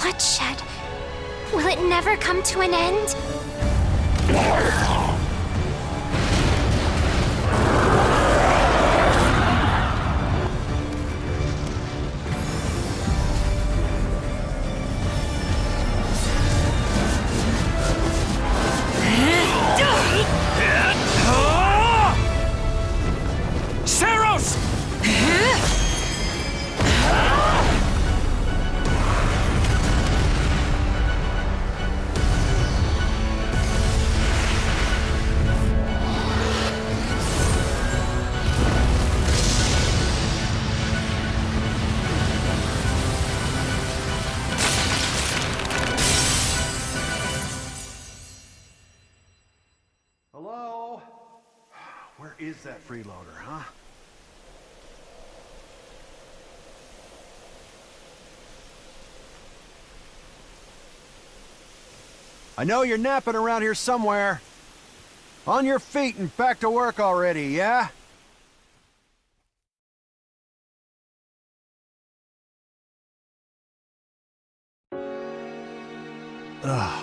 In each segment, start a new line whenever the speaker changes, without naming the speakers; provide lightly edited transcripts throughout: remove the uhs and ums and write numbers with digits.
bloodshed. Will it never come to an end?
Hello? Where is that freeloader, huh? I know you're napping around here somewhere. On your feet and back to work already, yeah?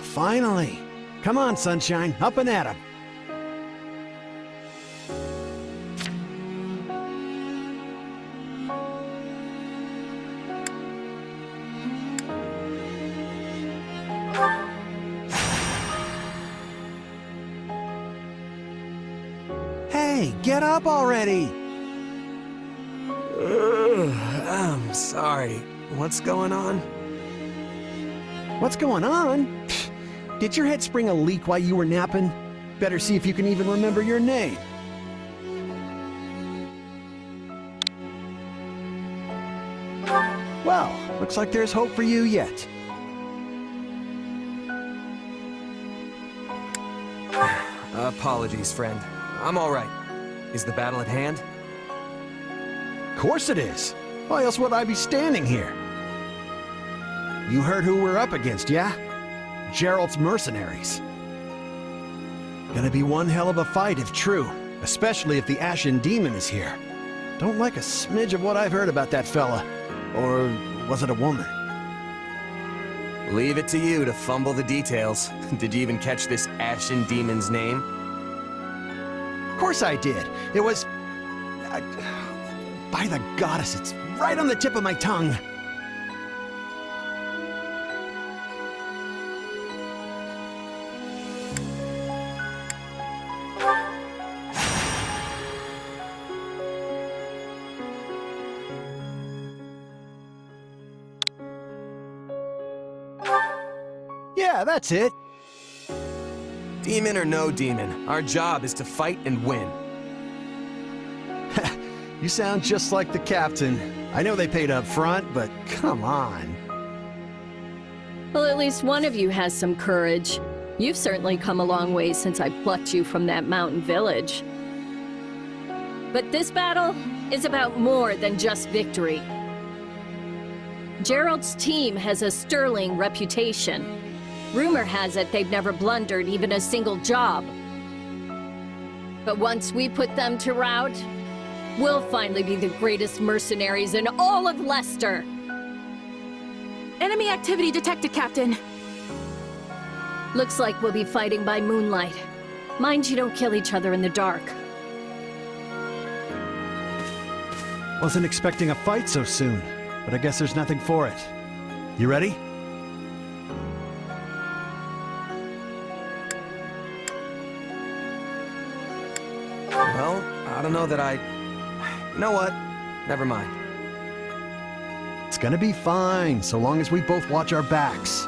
Finally. Come on, Sunshine, up and at 'em. Hey, get up already!
I'm sorry. What's going on?
What's going on? Pfft, did your head spring a leak while you were napping? Better see if you can even remember your name. Well, looks like there's hope for you yet.
Apologies, friend. I'm all right. Is the battle at hand?
Of course it is. Why else would I be standing here? You heard who we're up against, yeah? Gerald's mercenaries. Gonna be one hell of a fight if true, especially if the Ashen Demon is here. Don't like a smidge of what I've heard about that fella. Or was it a woman?
Leave it to you to fumble the details. Did you even catch this Ashen Demon's name?
Of course I did. It was... by the goddess, it's right on the tip of my tongue. Yeah, that's it.
Demon or no demon, our job is to fight and win.
You sound just like the captain. I know they paid up front, but come on.
Well, at least one of you has some courage. You've certainly come a long way since I plucked you from that mountain village. But this battle is about more than just victory. Gerald's team has a sterling reputation. Rumor has it they've never blundered even a single job. But once we put them to rout, we'll finally be the greatest mercenaries in all of Leicester.
Enemy activity detected, Captain.
Looks like we'll be fighting by moonlight. Mind you don't kill each other in the dark.
Wasn't expecting a fight so soon, but I guess there's nothing for it. You ready?
Well, I don't know that I... You know what? Never mind.
It's gonna be fine, so long as we both watch our backs.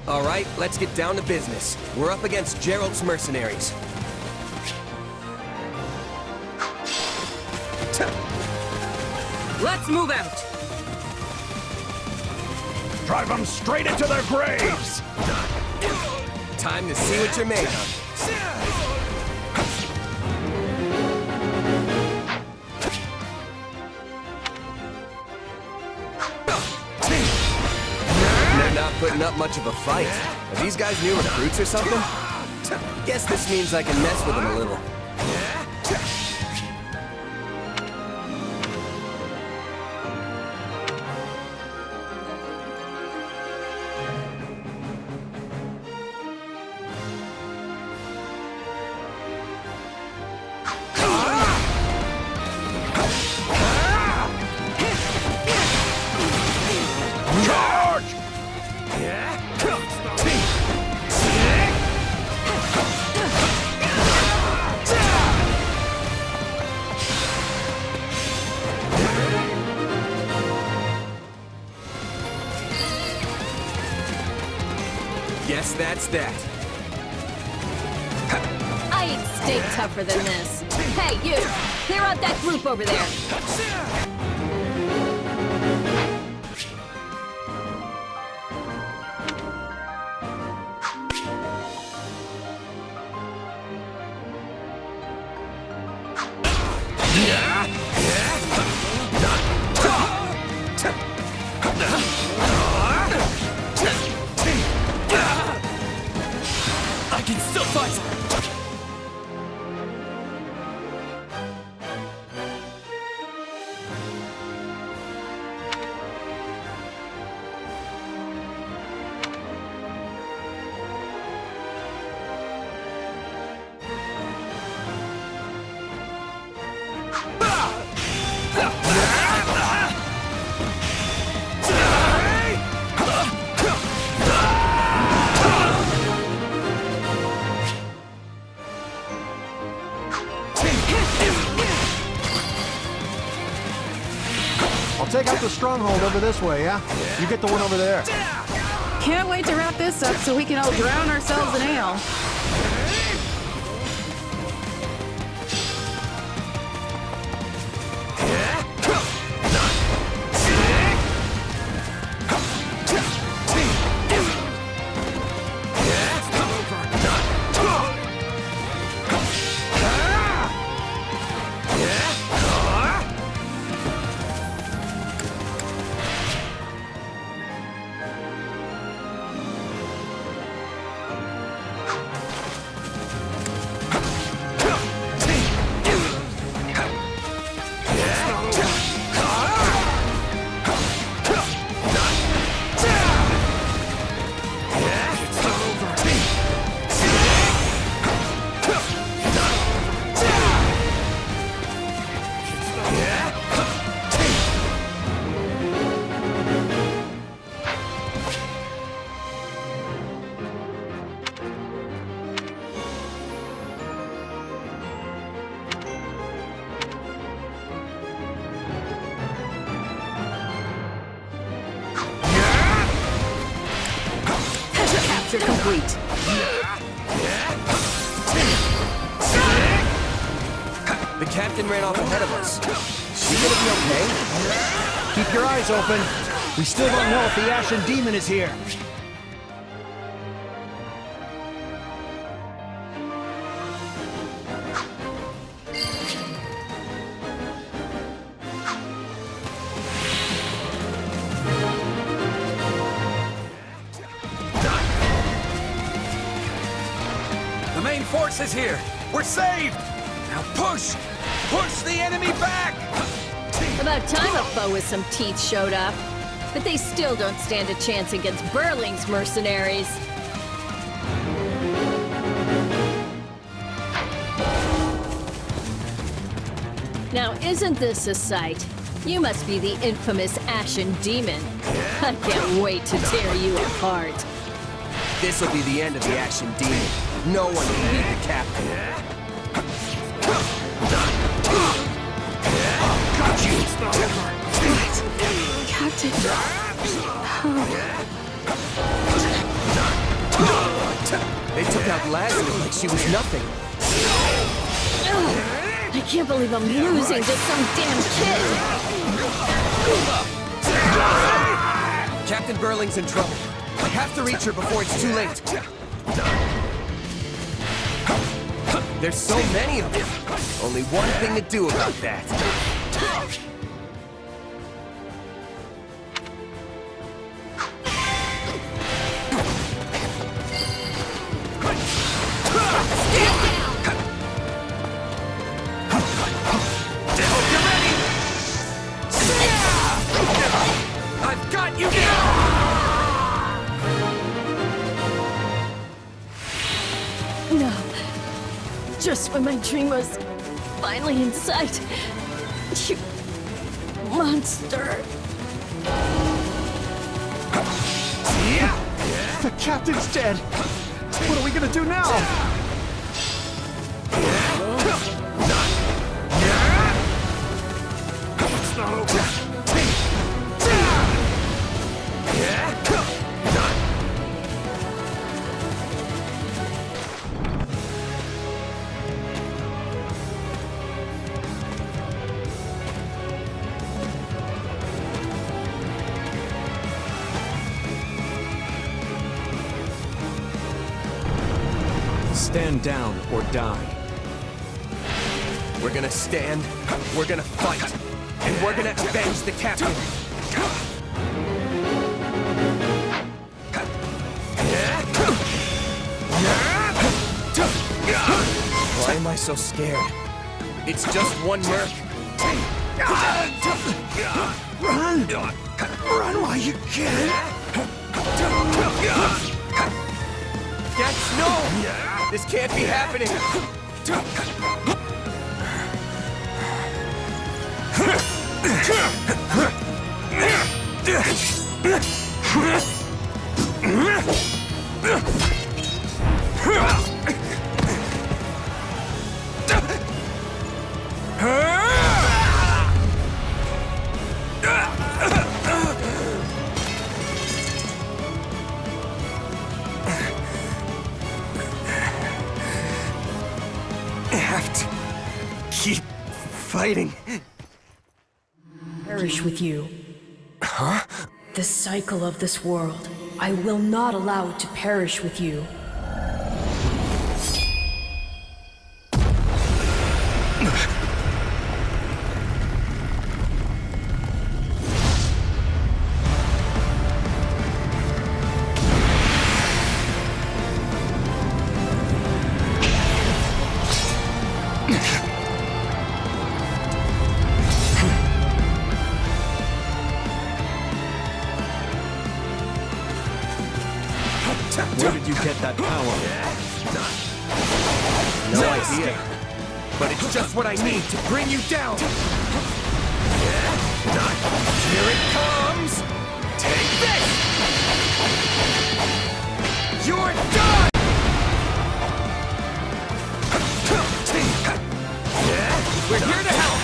All right, let's get down to business. We're up against Gerald's mercenaries.
Let's move out.
Drive them straight into their graves!
Time to see what you're made of. They're not not putting up much of a fight. Are these guys new recruits or something? Guess this means I can mess with them a little. Guess that's that.
I ain't steak tougher than this. Hey, you! Clear out that group over there!
I can still fight!
I'll take out the stronghold over this way, yeah? You get the one over there.
Can't wait to wrap this up so we can all drown ourselves in ale.
Capture complete.
The captain ran off ahead of us. She gonna be okay?
Keep your eyes open. We still don't know if the Ashen Demon is here.
The main force is here! We're saved! Now push! Push the enemy back!
About time a foe with some teeth showed up. But they still don't stand a chance against Burling's mercenaries. Now, isn't this a sight? You must be the infamous Ashen Demon. I can't wait to tear you apart.
This'll be the end of the Ashen Demon. No one can beat the captain. Got you!
Captain.
They took out Lazarus like she was nothing.
I can't believe I'm losing to some damn kid!
Captain Burling's in trouble. I have to reach her before it's too late. There's so many of them. Only one thing to do about that.
Just when my dream was finally in sight. You monster.
The captain's dead! What are we gonna do now?
It's not over.
Stand down or die.
We're gonna stand, we're gonna fight, and we're gonna avenge the captain. Why am I so scared? It's just one merc.
Run! Run while you can!
No! This can't be happening! Keep fighting.
Perish with you. Huh? The cycle of this world. I will not allow it to perish with you.
Where did you get that power?
No idea. But it's just what I need to bring you down. Here it comes. Take this. You're done. We're here to help.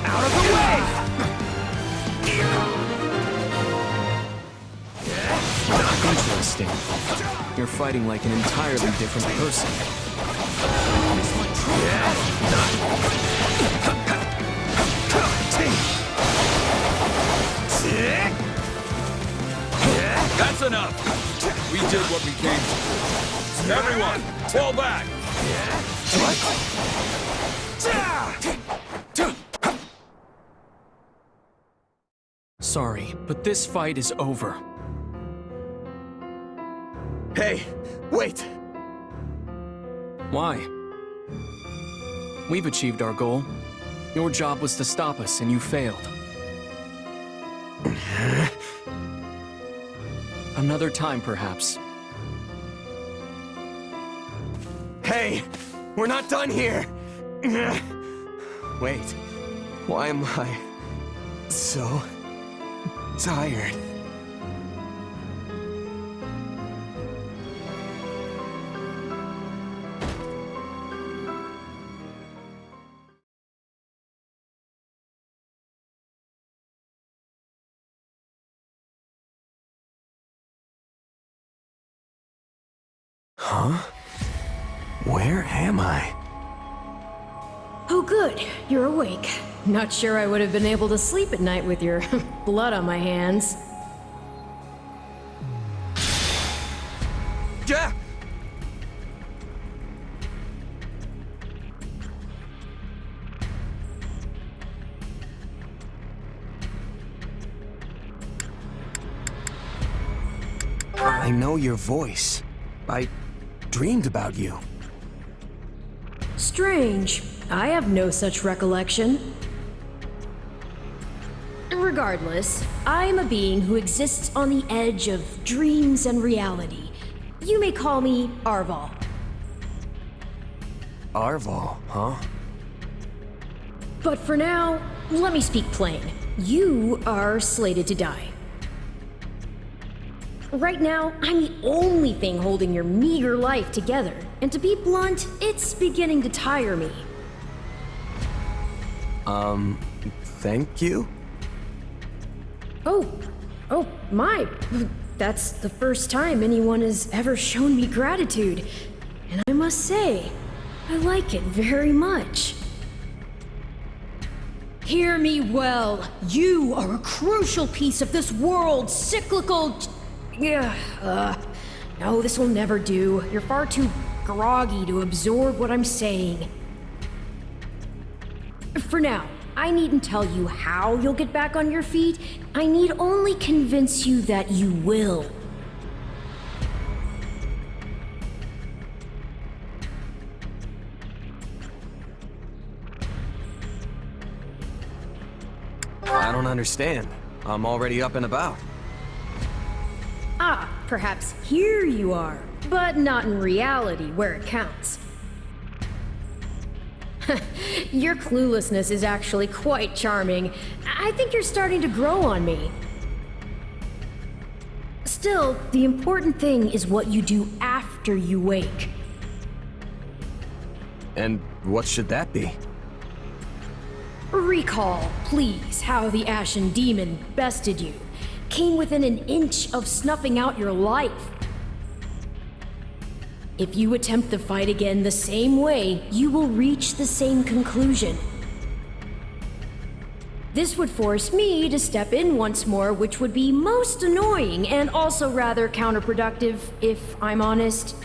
Out of the way!
Interesting. You're fighting like an entirely different person.
That's enough! We did what we came to. Everyone, fall back!
Sorry, but this fight is over.
Hey, wait!
Why? We've achieved our goal. Your job was to stop us, and you failed. Another time, perhaps.
Hey, we're not done here! Wait, why am I so tired? Huh? Where am I?
Oh good, you're awake. Not sure I would have been able to sleep at night with your blood on my hands.
Yeah!
I know your voice. I dreamed about you.
Strange. I have no such recollection. Regardless, I am a being who exists on the edge of dreams and reality. You may call me Arval.
Arval, huh?
But for now, let me speak plain. You are slated to die. Right now, I'm the only thing holding your meager life together, and to be blunt, it's beginning to tire me.
Thank you?
Oh, my. That's the first time anyone has ever shown me gratitude. And I must say, I like it very much. Hear me well. You are a crucial piece of this world's cyclical... No, this will never do. You're far too groggy to absorb what I'm saying. For now, I needn't tell you how you'll get back on your feet. I need only convince you that you will.
I don't understand. I'm already up and about.
Ah, perhaps here you are, but not in reality where it counts. Your cluelessness is actually quite charming. I think you're starting to grow on me. Still, the important thing is what you do after you wake.
And what should that be?
Recall, please, how the Ashen Demon bested you. Came within an inch of snuffing out your life. If you attempt the fight again the same way, you will reach the same conclusion. This would force me to step in once more, which would be most annoying and also rather counterproductive, if I'm honest.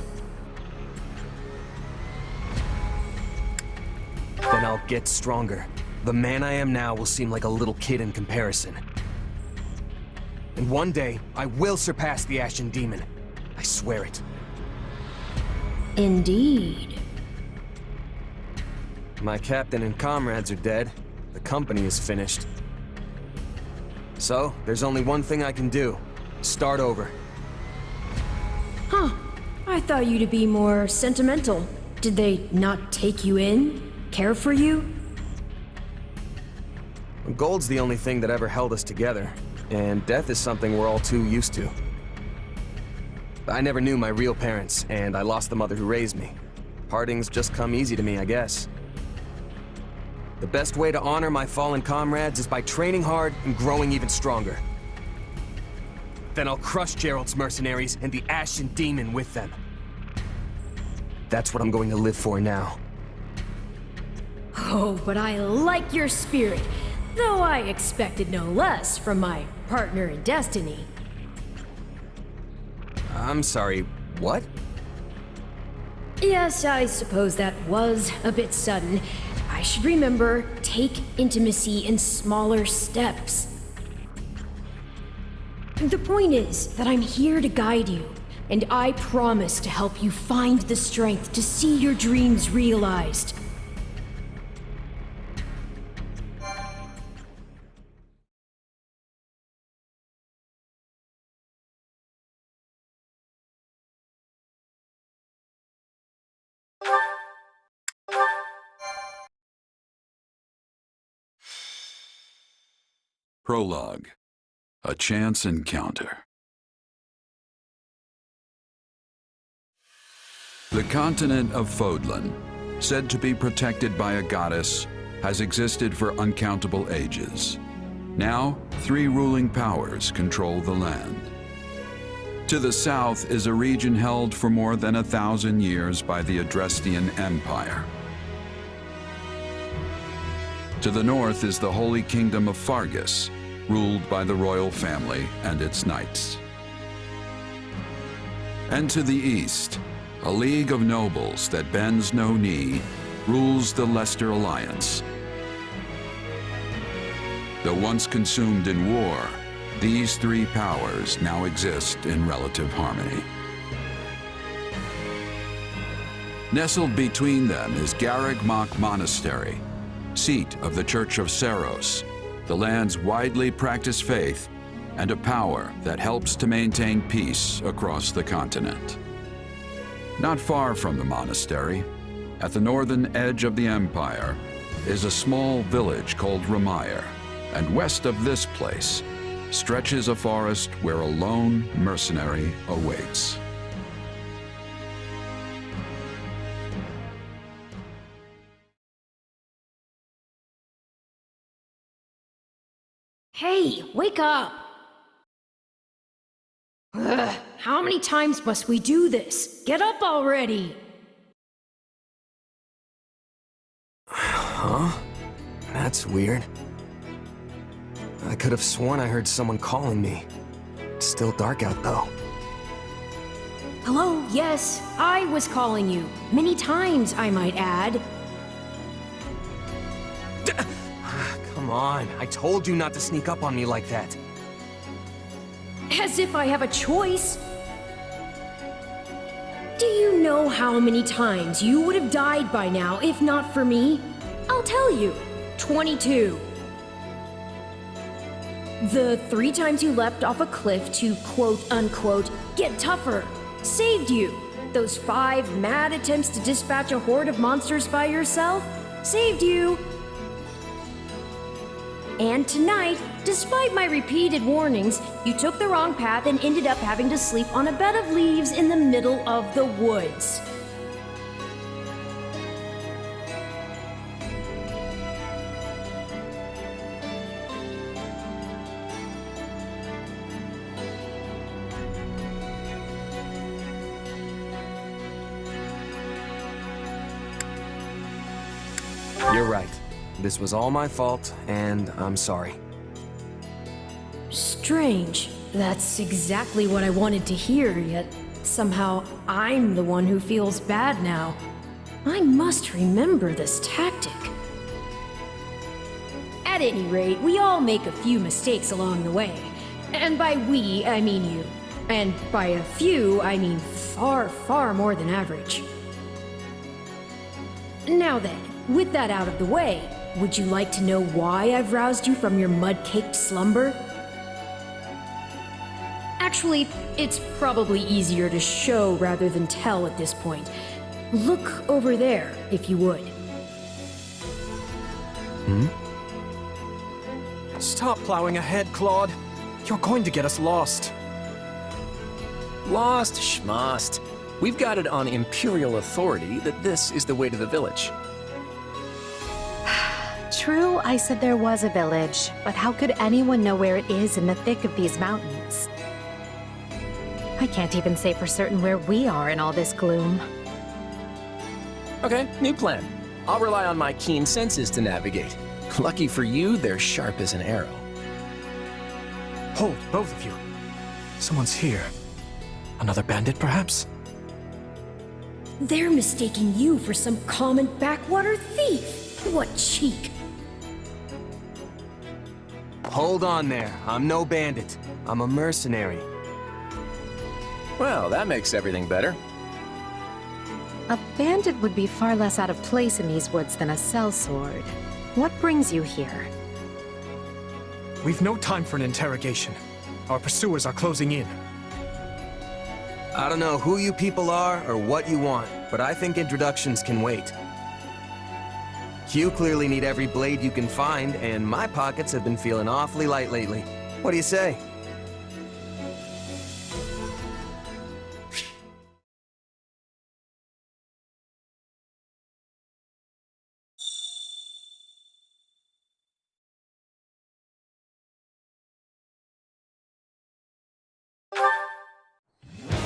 Then I'll get stronger. The man I am now will seem like a little kid in comparison. And one day, I will surpass the Ashen Demon. I swear it.
Indeed.
My captain and comrades are dead. The company is finished. So, there's only one thing I can do. Start over.
Huh. I thought you to be more sentimental. Did they not take you in? Care for you?
Gold's the only thing that ever held us together, and death is something we're all too used to. I never knew my real parents, and I lost the mother who raised me. Partings just come easy to me, I guess. The best way to honor my fallen comrades is by training hard and growing even stronger. Then I'll crush Geralt's mercenaries and the Ashen Demon with them. That's what I'm going to live for now.
Oh, but I like your spirit, though I expected no less from my partner in destiny.
I'm sorry, what?
Yes, I suppose that was a bit sudden. I should remember, take intimacy in smaller steps. The point is that I'm here to guide you, and I promise to help you find the strength to see your dreams realized.
Prologue. A chance encounter. The continent of Fódlan, said to be protected by a goddess, has existed for uncountable ages. Now, 3 ruling powers control the land. To the south is a region held for more than 1,000 years by the Adrestian Empire. To the north is the Holy Kingdom of Fargus, ruled by the royal family and its knights. And to the east, a league of nobles that bends no knee, rules the Leicester Alliance. Though once consumed in war, These three powers now exist in relative harmony. Nestled between them is Garreg Mach Monastery, seat of the Church of Seiros, the land's widely practiced faith, and a power that helps to maintain peace across the continent. Not far from the monastery, at the northern edge of the empire, is a small village called Ramire, and west of this place stretches a forest where a lone mercenary awaits.
Hey, wake up! Ugh, how many times must we do this? Get up already!
Huh? That's weird. I could have sworn I heard someone calling me. It's still dark out, though.
Hello, yes, I was calling you. Many times, I might add.
Come on, I told you not to sneak up on me like that.
As if I have a choice. Do you know how many times you would have died by now if not for me? I'll tell you. 22. The 3 times you leapt off a cliff to quote-unquote get tougher saved you. Those 5 mad attempts to dispatch a horde of monsters by yourself saved you. And tonight, despite my repeated warnings, you took the wrong path and ended up having to sleep on a bed of leaves in the middle of the woods.
You're right. This was all my fault, and I'm sorry.
Strange. That's exactly what I wanted to hear, yet somehow I'm the one who feels bad now. I must remember this tactic. At any rate, we all make a few mistakes along the way. And by we, I mean you. And by a few, I mean far, far more than average. Now then, with that out of the way, would you like to know why I've roused you from your mud-caked slumber? Actually, it's probably easier to show rather than tell at this point. Look over there, if you would.
Stop plowing ahead, Claude. You're going to get us lost.
Lost schmost. We've got it on Imperial authority that this is the way to the village.
True, I said there was a village, but how could anyone know where it is in the thick of these mountains? I can't even say for certain where we are in all this gloom.
Okay, new plan. I'll rely on my keen senses to navigate. Lucky for you, they're sharp as an arrow.
Hold, both of you. Someone's here. Another bandit, perhaps?
They're mistaking you for some common backwater thief. What cheek.
Hold on there. I'm no bandit. I'm a mercenary.
Well, that makes everything better.
A bandit would be far less out of place in these woods than a sellsword. What brings you here?
We've no time for an interrogation. Our pursuers are closing in.
I don't know who you people are or what you want, but I think introductions can wait. You clearly need every blade you can find, and my pockets have been feeling awfully light lately. What do you say?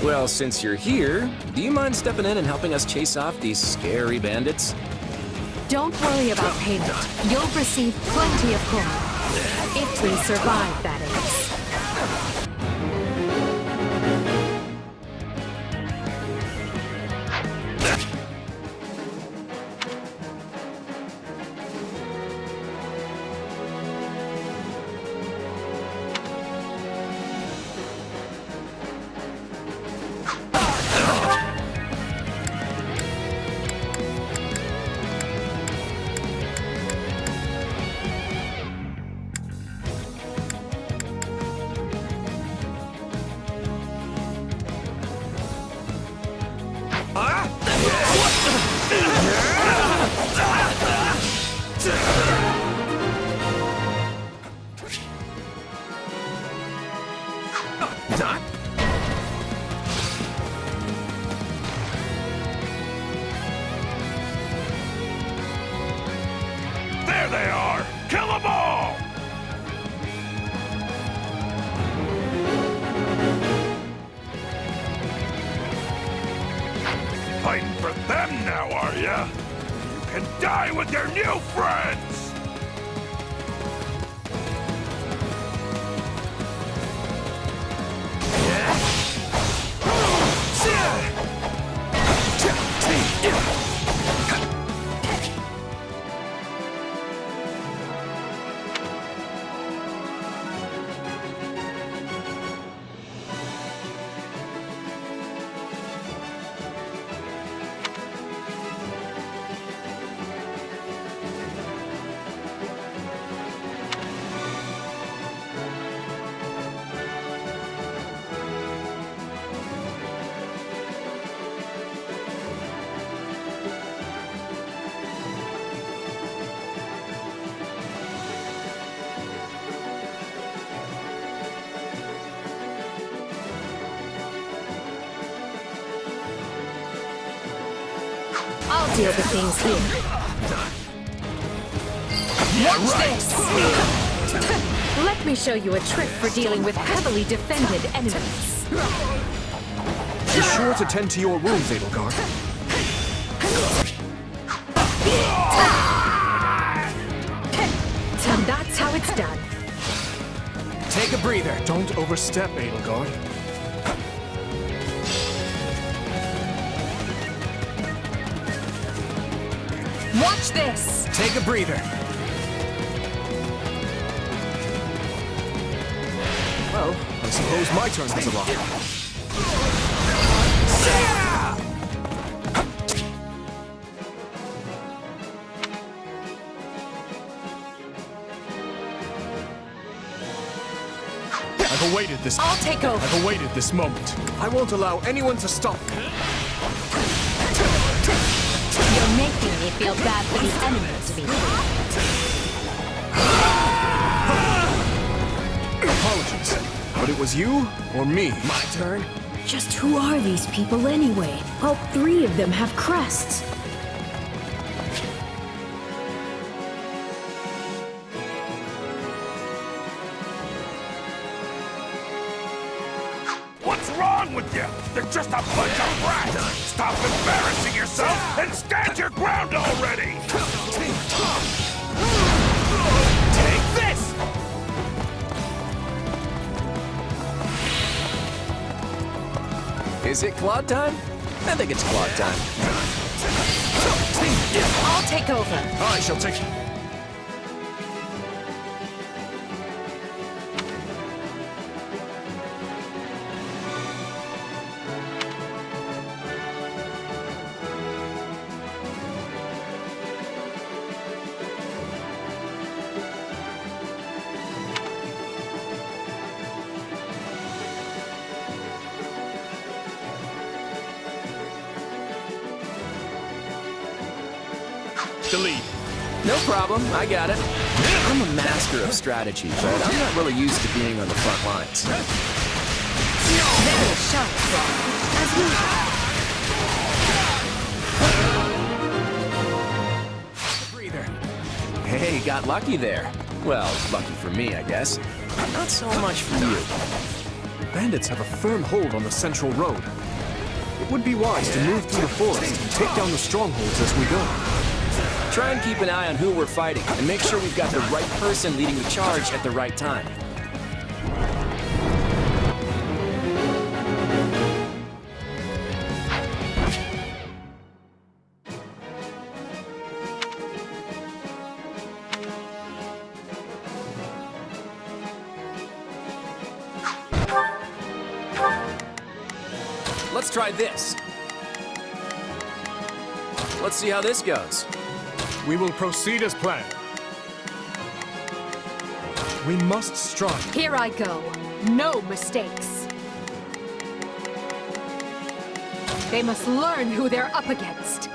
Well, since you're here, do you mind stepping in and helping us chase off these scary bandits?
Don't worry about payment. You'll receive plenty of coin. If we survive, that is.
fighting for them now, are ya? You can die with your new friends!
I'll deal with things here.
Watch
this! Let me show you a trick for dealing with heavily defended enemies.
Be sure to tend to your wounds, Edelgard.
And that's how it's done.
Take a breather. Don't overstep, Edelgard.
Watch this!
Take a breather. Well, I suppose my turn has arrived. I've awaited this.
I'll take over.
I've awaited this moment. I won't allow anyone to stop me.
You're making me feel bad for the enemy to be here.
Apologies, but it was you or me.
My turn?
Just who are these people anyway? All three of them have crests.
What's wrong with you? They're just a bunch of brats! Stop embarrassing yourself and stand your ground already!
Take this!
Is it Claude time? I think it's Claude time.
I'll take over.
I shall take... the lead.
No problem, I got it. I'm a master of strategy, but I'm not really used to being on the front lines.
Very sharp, as usual.
Breather.
Hey, got lucky there. Well, lucky for me, I guess. Not so much for you.
Bandits have a firm hold on the central road. It would be wise to move through the forest and take down the strongholds as we go.
Try and keep an eye on who we're fighting, and make sure we've got the right person leading the charge at the right time. Let's try this. Let's see how this goes.
We will proceed as planned. We must strike.
Here I go. No mistakes. They must learn who they're up against.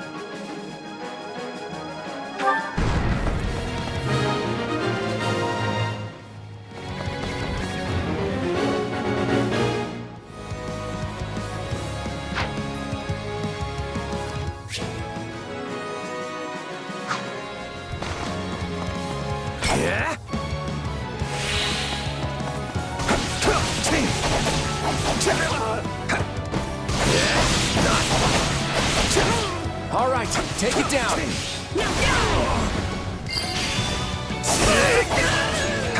All right, take it down.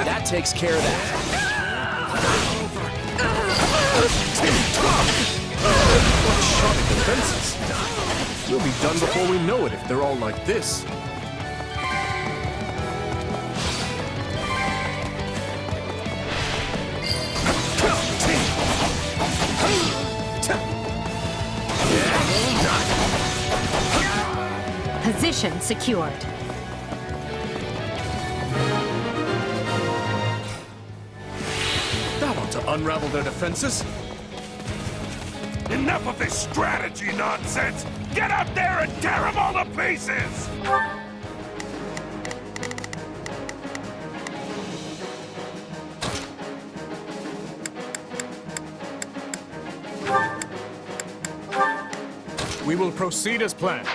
That takes care of that.
Sharp defenses. We'll be done before we know it if they're all like this.
Position secured.
That ought to unravel their defenses.
Enough of this strategy nonsense! Get out there and tear them all to pieces!
We will proceed as planned.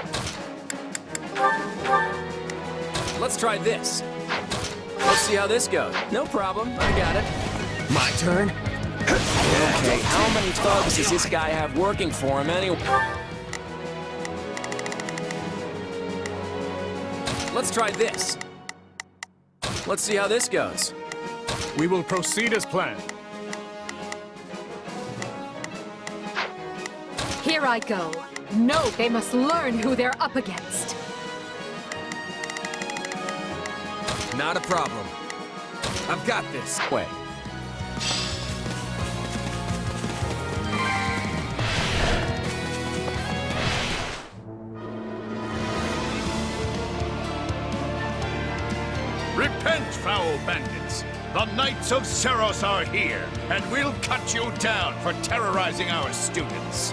Let's try this. Let's see how this goes. No problem, I got it. My turn? Okay, how many thugs does this guy have working for him anyway? Let's try this. Let's see how this goes.
We will proceed as planned.
Here I go. No, they must learn who they're up against.
Not a problem. I've got this.
Wait.
Repent, foul bandits! The Knights of Seros are here, and we'll cut you down for terrorizing our students.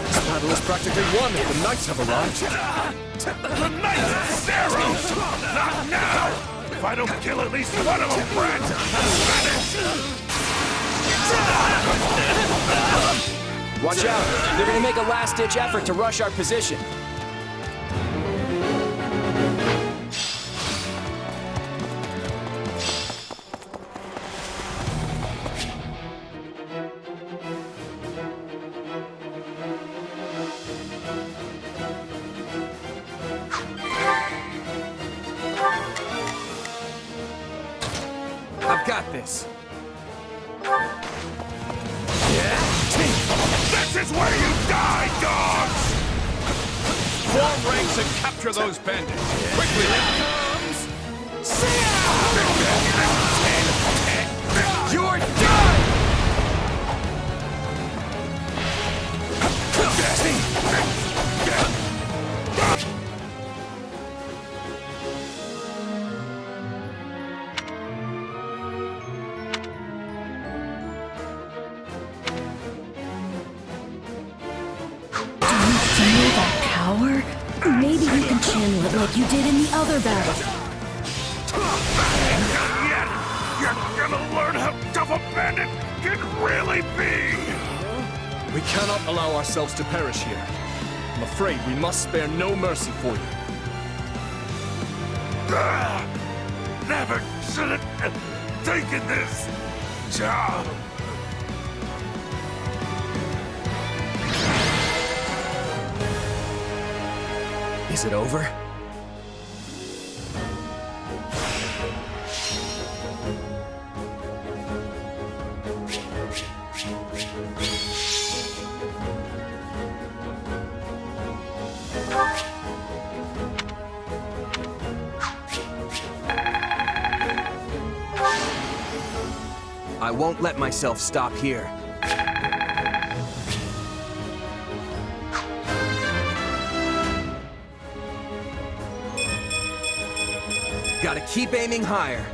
This battle is practically won if the knights have arrived.
The Knights of Seros! Not now! If I don't kill at least one of them, friends, vanish!
Watch out! They're gonna make a last-ditch effort to rush our position.
I've got this.
This is where you die, dogs! Form ranks and capture those bandits! Quickly!
You're done!
Feel that power? Maybe you can channel it like you did in the other battle.
Yet, you're gonna learn how tough a bandit can really be!
We cannot allow ourselves to perish here. I'm afraid we must spare no mercy for you.
Never should have taken this job!
Is it over? I won't let myself stop here. Gotta keep aiming higher.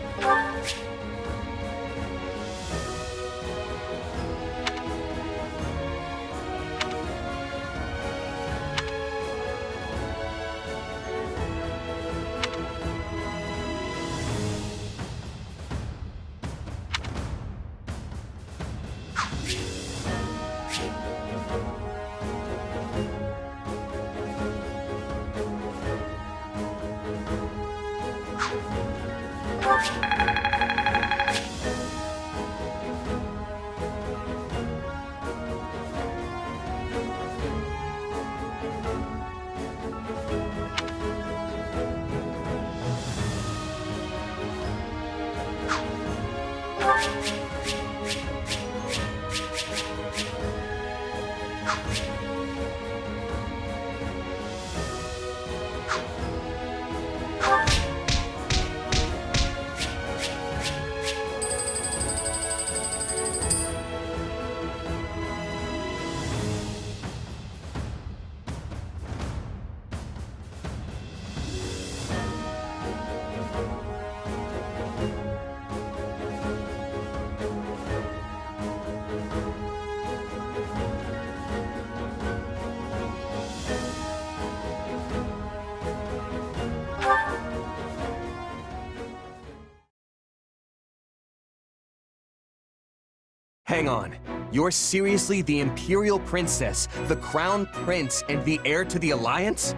Hang on. You're seriously the Imperial Princess, the Crown Prince, and the heir to the Alliance?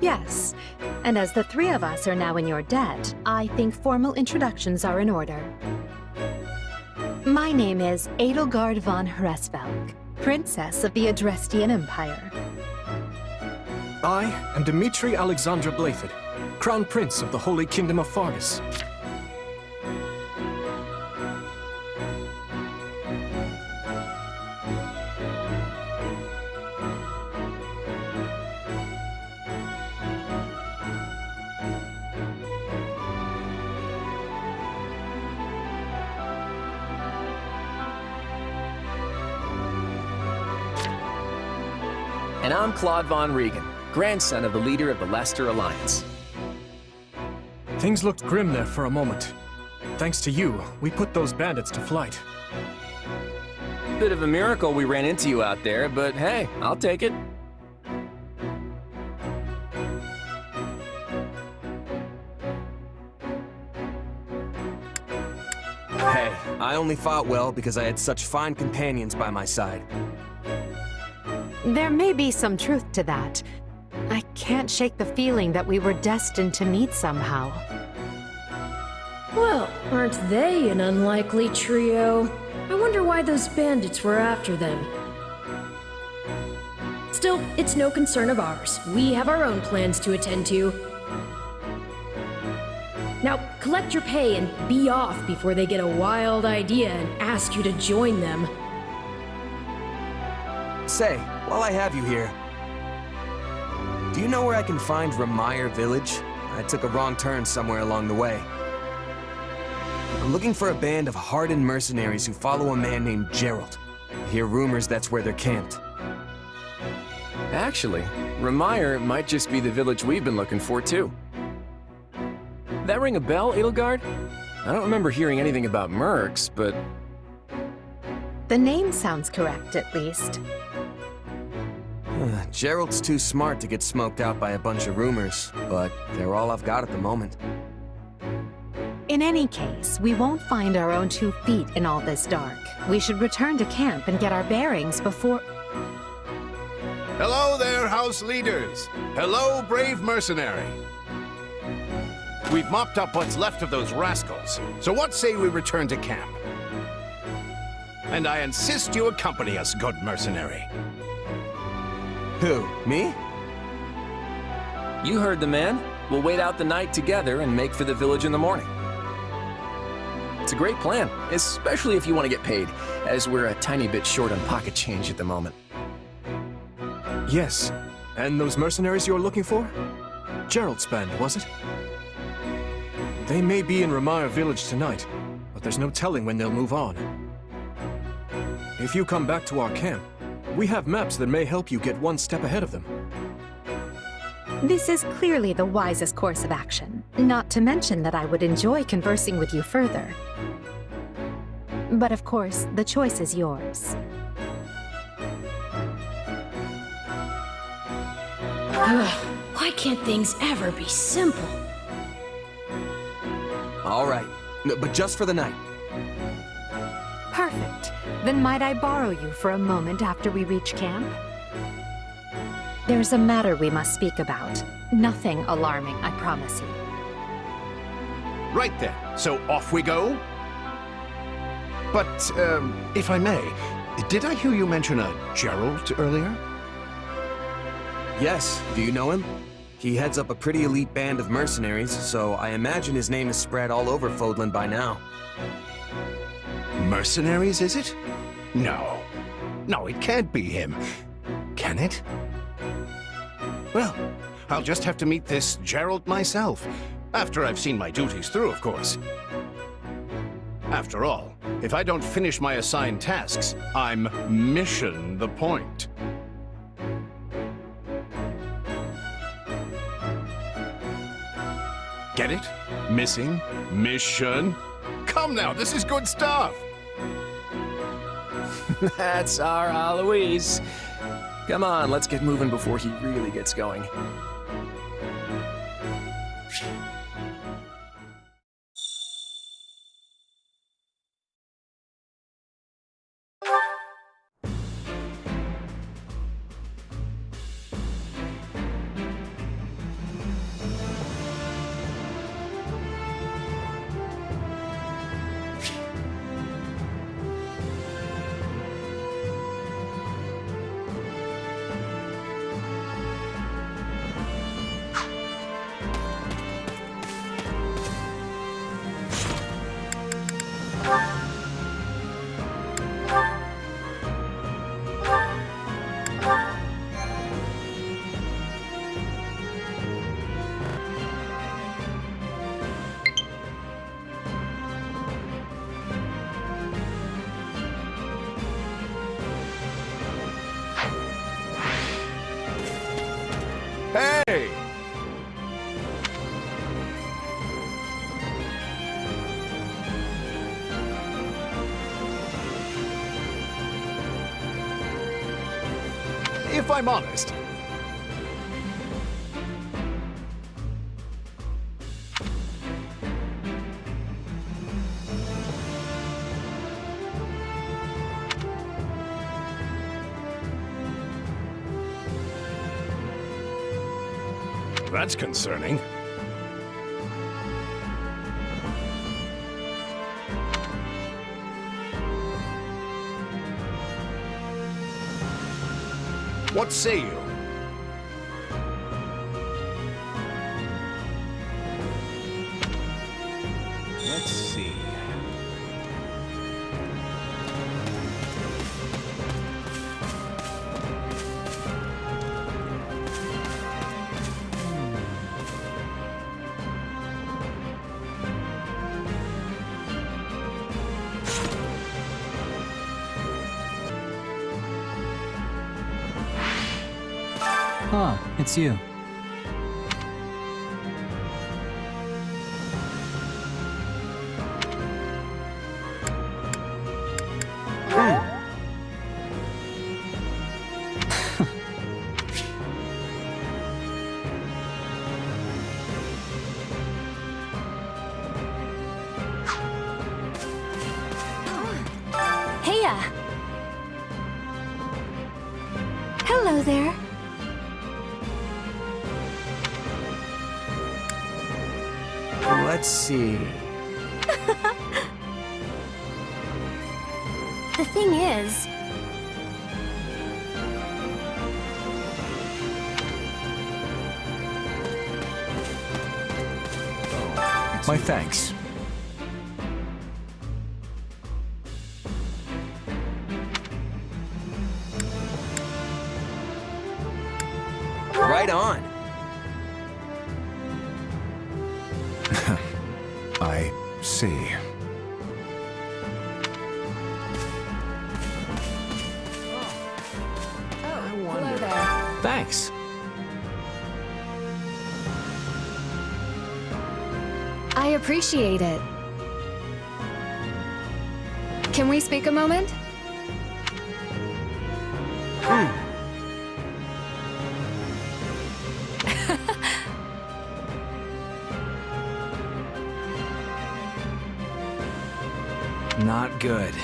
Yes, and as the three of us are now in your debt, I think formal introductions are in order. My name is Edelgard von Hresvelg, Princess of the Adrestian Empire.
I am Dmitri Alexandra Blythed, Crown Prince of the Holy Kingdom of Fargus.
And I'm Claude von Regan, grandson of the leader of the Leicester Alliance.
Things looked grim there for a moment. Thanks to you, we put those bandits to flight.
Bit of a miracle we ran into you out there, but hey, I'll take it.
Hey, I only fought well because I had such fine companions by my side.
There may be some truth to that. I can't shake the feeling that we were destined to meet somehow.
Well, aren't they an unlikely trio? I wonder why those bandits were after them. Still, it's no concern of ours. We have our own plans to attend to. Now, collect your pay and be off before they get a wild idea and ask you to join them.
Say, while I have you here, do you know where I can find Ramire Village? I took a wrong turn somewhere along the way. I'm looking for a band of hardened mercenaries who follow a man named Geralt. I hear rumors that's where they're camped.
Actually, Ramire might just be the village we've been looking for, too. That ring a bell, Edelgard? I don't remember hearing anything about mercs, but...
The name sounds correct, at least.
Geralt's too smart to get smoked out by a bunch of rumors, but they're all I've got at the moment.
In any case, we won't find our own 2 feet in all this dark. We should return to camp and get our bearings before...
Hello there, house leaders. Hello, brave mercenary. We've mopped up what's left of those rascals, so what say we return to camp? And I insist you accompany us, good mercenary.
Who, me?
You heard the man. We'll wait out the night together and make for the village in the morning. It's a great plan, especially if you want to get paid, as we're a tiny bit short on pocket change at the moment.
Yes, and those mercenaries you're looking for? Geralt's band, was it? They may be in Ramire Village tonight, but there's no telling when they'll move on. If you come back to our camp, we have maps that may help you get one step ahead of them.
This is clearly the wisest course of action, not to mention that I would enjoy conversing with you further. But of course, the choice is yours.
Why can't things ever be simple?
All right, but just for the night.
Perfect. Then might I borrow you for a moment after we reach camp? There's a matter we must speak about. Nothing alarming, I promise you.
Right then, so off we go? But, if I may, did I hear you mention a Geralt earlier?
Yes, do you know him? He heads up a pretty elite band of mercenaries, so I imagine his name is spread all over Fódlan by now.
Mercenaries, is it? No. No, it can't be him. Can it? Well, I'll just have to meet this Geralt myself. After I've seen my duties through, of course. After all, if I don't finish my assigned tasks, I'm mission the point. Get it? Missing? Mission? Come now, this is good stuff!
That's our Alois. Come on, let's get moving before he really gets going.
if I'm honest.
That's concerning. What say you? Let's see.
Huh, it's you.
Heya! Hello there.
Let's see.
The thing is,
My thanks.
Right on.
I see.
Hello there.
Thanks.
I appreciate it. Can we speak a moment?
Not good.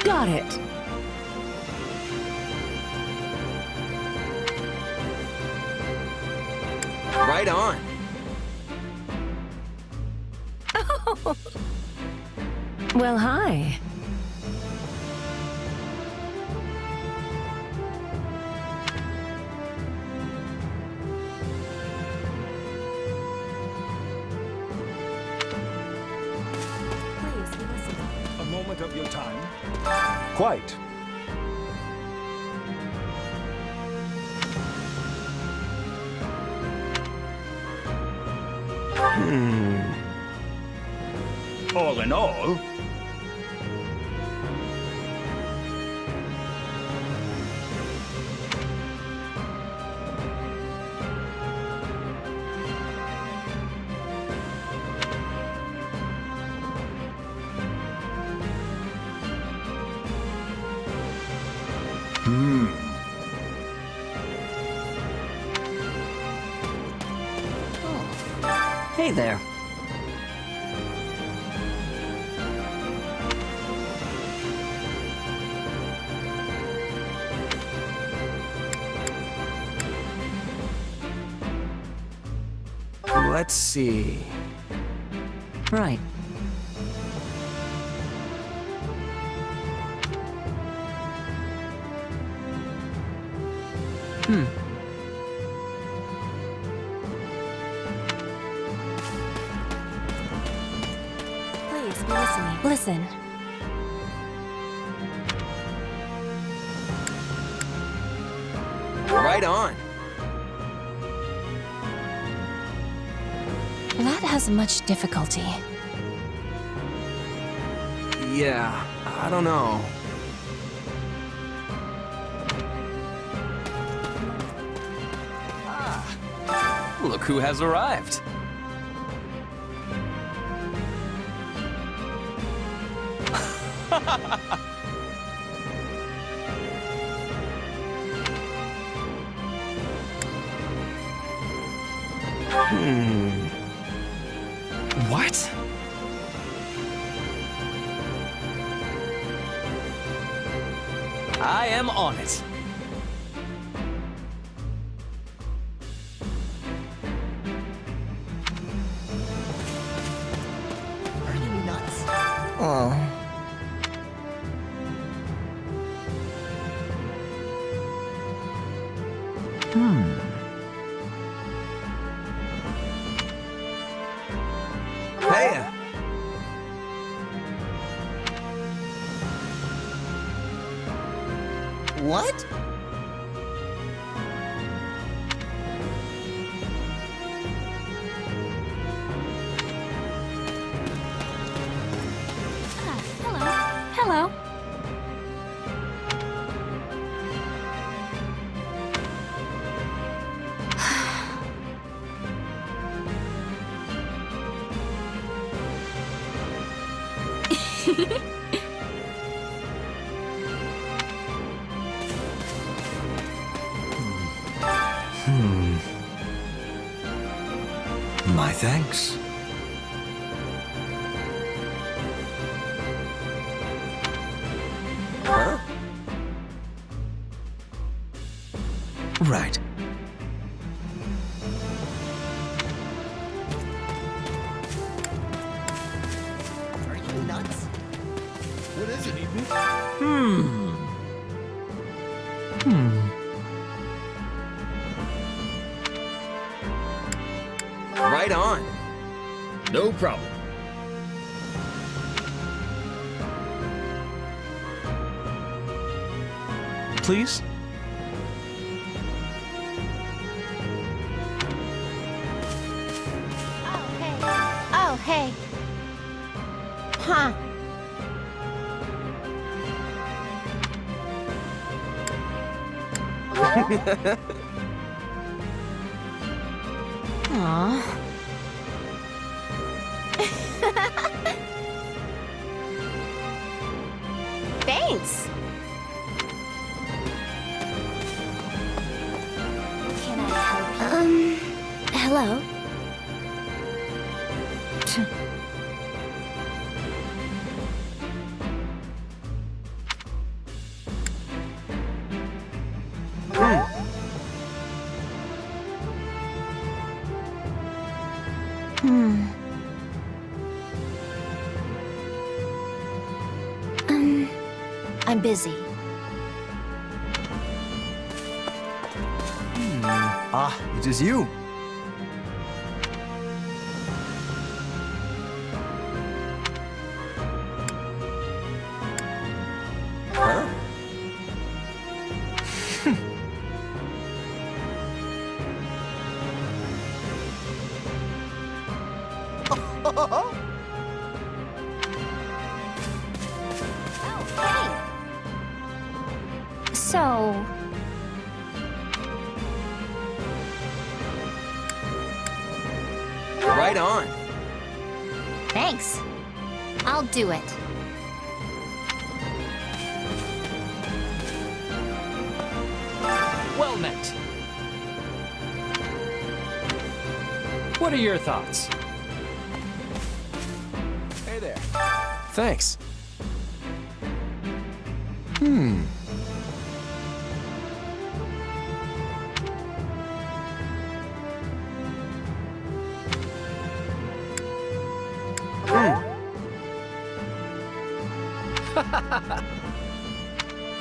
Got it.
Right on.
Well, hi.
A moment of your time.
Quite.
All in all,
Hey there.
Let's see.
Right.
please be listening. Listen.
Right on.
That has much difficulty.
Yeah, I don't know.
Look who has arrived.
What?
I am on it.
Are you nuts?
Oh. Hey!
What?
Hello.
My thanks.
Huh?
Right.
Are you nuts?
What is it?
Right on.
No problem.
Please?
Oh, hey. Huh. Aw. Thanks. Can I help you? Hello? I'm busy.
Ah, it is you.
Huh?
So...
Right on.
Thanks. I'll do it.
Well met. What are your thoughts?
Hey there.
Thanks.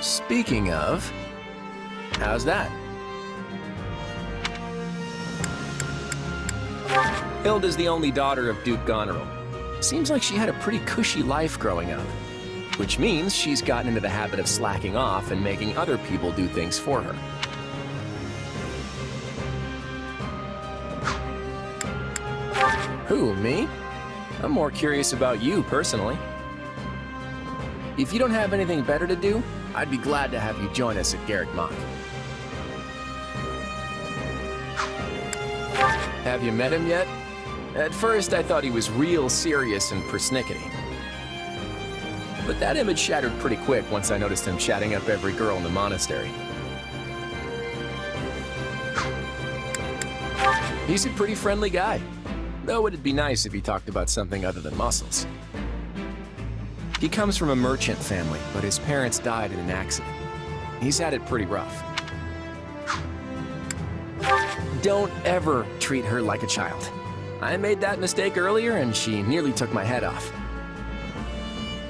Speaking of, how's that? Hilda's the only daughter of Duke Goneril. Seems like she had a pretty cushy life growing up, which means she's gotten into the habit of slacking off and making other people do things for her. Who, me? I'm more curious about you, personally. If you don't have anything better to do, I'd be glad to have you join us at Garreg Mach. Have you met him yet? At first, I thought he was real serious and persnickety. But that image shattered pretty quick once I noticed him chatting up every girl in the monastery. He's a pretty friendly guy, though it'd be nice if he talked about something other than muscles. He comes from a merchant family, but his parents died in an accident. He's had it pretty rough. Don't ever treat her like a child. I made that mistake earlier and she nearly took my head off.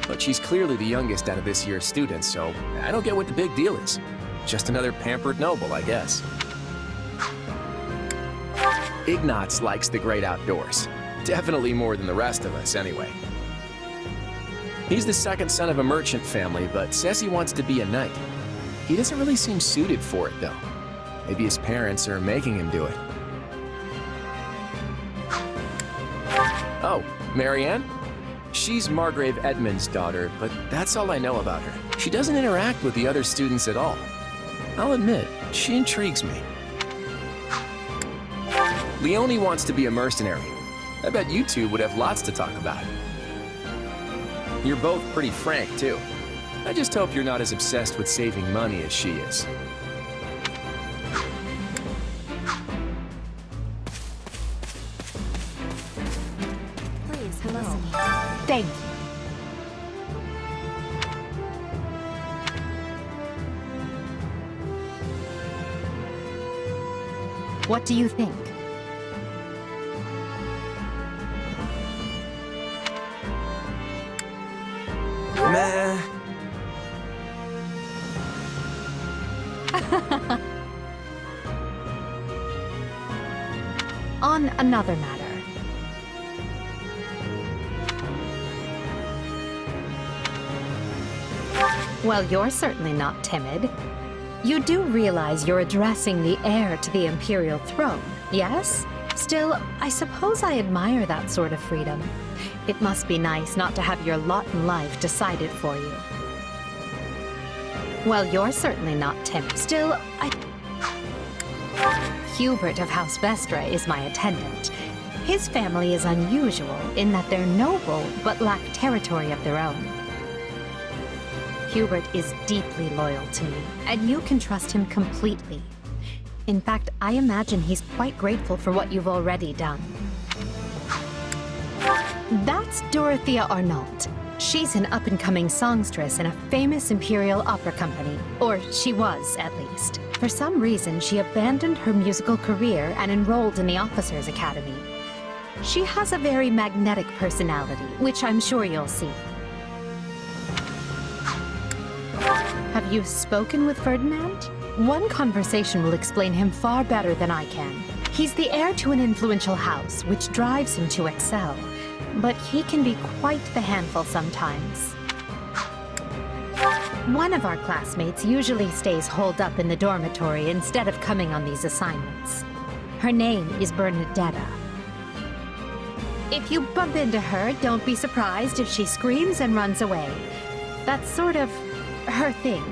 But she's clearly the youngest out of this year's students, so I don't get what the big deal is. Just another pampered noble, I guess. Ignatz likes the great outdoors. Definitely more than the rest of us, anyway. He's the second son of a merchant family, but says he wants to be a knight. He doesn't really seem suited for it, though. Maybe his parents are making him do it. Oh, Marianne? She's Margrave Edmund's daughter, but that's all I know about her. She doesn't interact with the other students at all. I'll admit, she intrigues me. Leonie wants to be a mercenary. I bet you two would have lots to talk about. You're both pretty frank, too. I just hope you're not as obsessed with saving money as she is.
Please, hello.
Thank you. What do you think?
Meh.
On another matter. Well, you're certainly not timid. You do realize you're addressing the heir to the Imperial throne, yes? Still, I suppose I admire that sort of freedom. It must be nice not to have your lot in life decided for you. Well, you're certainly not timid. Still, Hubert of House Vestra is my attendant. His family is unusual in that they're noble but lack territory of their own. Hubert is deeply loyal to me, and you can trust him completely. In fact, I imagine he's quite grateful for what you've already done. That's Dorothea Arnault. She's an up-and-coming songstress in a famous Imperial opera company, or she was, at least. For some reason, she abandoned her musical career and enrolled in the Officers' Academy. She has a very magnetic personality, which I'm sure you'll see. Have you spoken with Ferdinand? One conversation will explain him far better than I can. He's the heir to an influential house, which drives him to excel. But he can be quite the handful sometimes. One of our classmates usually stays holed up in the dormitory instead of coming on these assignments. Her name is Bernadetta. If you bump into her, don't be surprised if she screams and runs away. That's sort of her thing.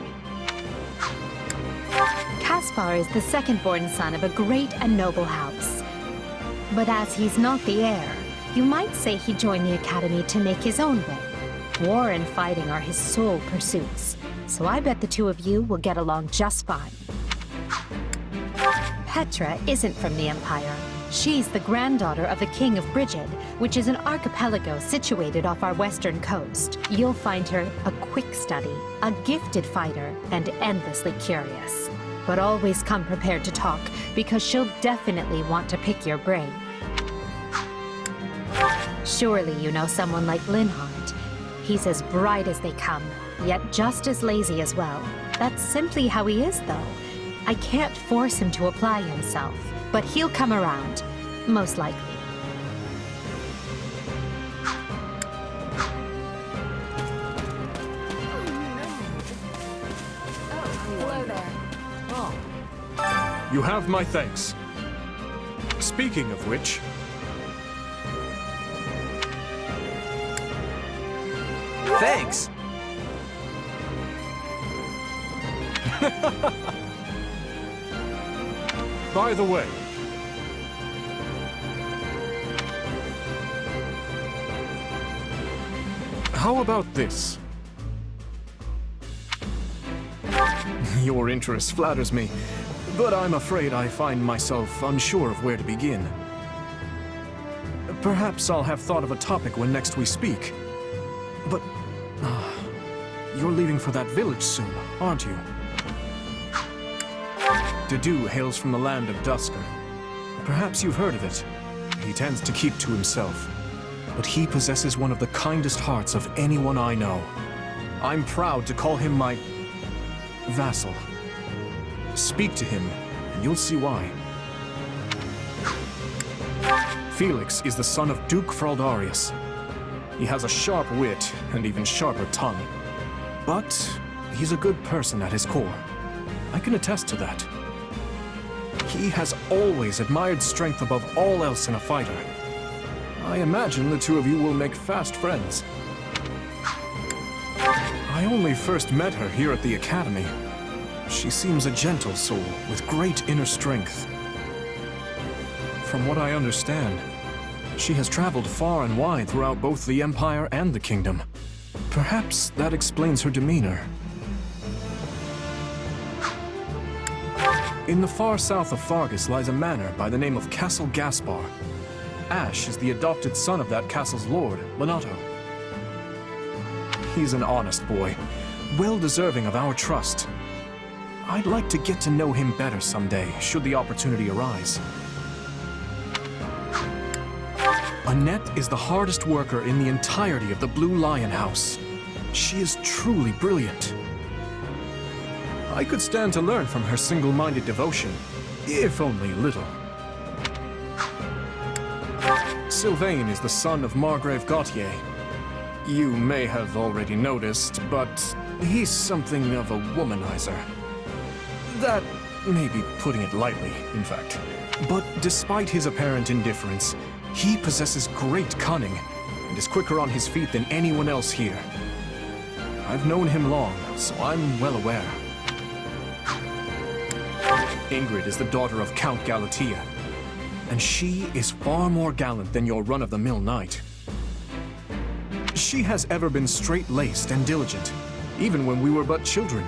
Caspar is the second-born son of a great and noble house. But as he's not the heir, you might say he joined the academy to make his own way. War and fighting are his sole pursuits, so I bet the two of you will get along just fine. Petra isn't from the Empire. She's the granddaughter of the King of Brigid, which is an archipelago situated off our western coast. You'll find her a quick study, a gifted fighter, and endlessly curious. But always come prepared to talk, because she'll definitely want to pick your brain. Surely you know someone like Linhardt. He's as bright as they come, yet just as lazy as well. That's simply how he is, though. I can't force him to apply himself, but he'll come around, most likely.
Hello there.
You have my thanks. Speaking of which...
Thanks!
By the way, How about this? Your interest flatters me, but I'm afraid I find myself unsure of where to begin. Perhaps I'll have thought of a topic when next we speak. But... you're leaving for that village soon, aren't you? Dedu hails from the land of Dusker. Perhaps you've heard of it. He tends to keep to himself. But he possesses one of the kindest hearts of anyone I know. I'm proud to call him my... vassal. Speak to him, and you'll see why. Felix is the son of Duke Fraldarius. He has a sharp wit and even sharper tongue. But he's a good person at his core. I can attest to that. He has always admired strength above all else in a fighter. I imagine the two of you will make fast friends. I only first met her here at the academy. She seems a gentle soul with great inner strength. From what I understand, she has traveled far and wide throughout both the Empire and the Kingdom. Perhaps that explains her demeanor. In the far south of Fargus lies a manor by the name of Castle Gaspar. Ash is the adopted son of that castle's lord, Lonato. He's an honest boy, well deserving of our trust. I'd like to get to know him better someday, should the opportunity arise. Annette is the hardest worker in the entirety of the Blue Lion House. She is truly brilliant. I could stand to learn from her single-minded devotion, if only a little. Sylvain is the son of Margrave Gautier. You may have already noticed, but he's something of a womanizer. That may be putting it lightly, in fact. But despite his apparent indifference, he possesses great cunning and is quicker on his feet than anyone else here. I've known him long, so I'm well aware. Ingrid is the daughter of Count Galatea, and she is far more gallant than your run-of-the-mill knight. She has ever been straight-laced and diligent, even when we were but children.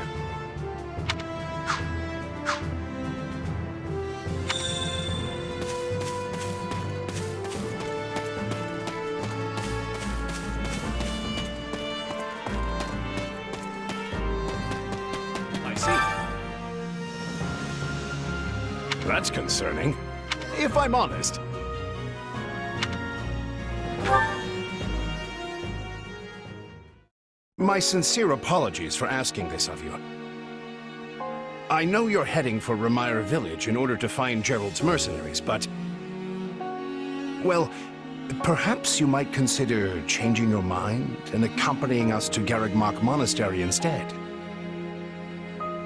That's concerning, if I'm honest. My sincere apologies for asking this of you. I know you're heading for Ramire Village in order to find Gerald's mercenaries, but... well, perhaps you might consider changing your mind and accompanying us to Garreg Mach Monastery instead.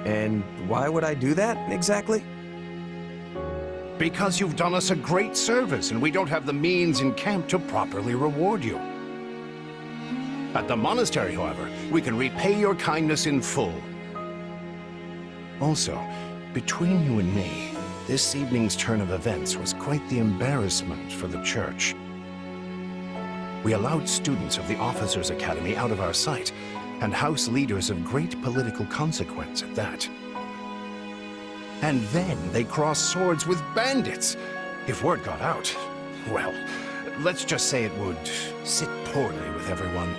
And why would I do that, exactly?
Because you've done us a great service, and we don't have the means in camp to properly reward you. At the monastery, however, we can repay your kindness in full. Also, between you and me, this evening's turn of events was quite the embarrassment for the church. We allowed students of the Officers' Academy out of our sight, and house leaders of great political consequence at that. And then they crossed swords with bandits. If word got out, well, let's just say it would sit poorly with everyone.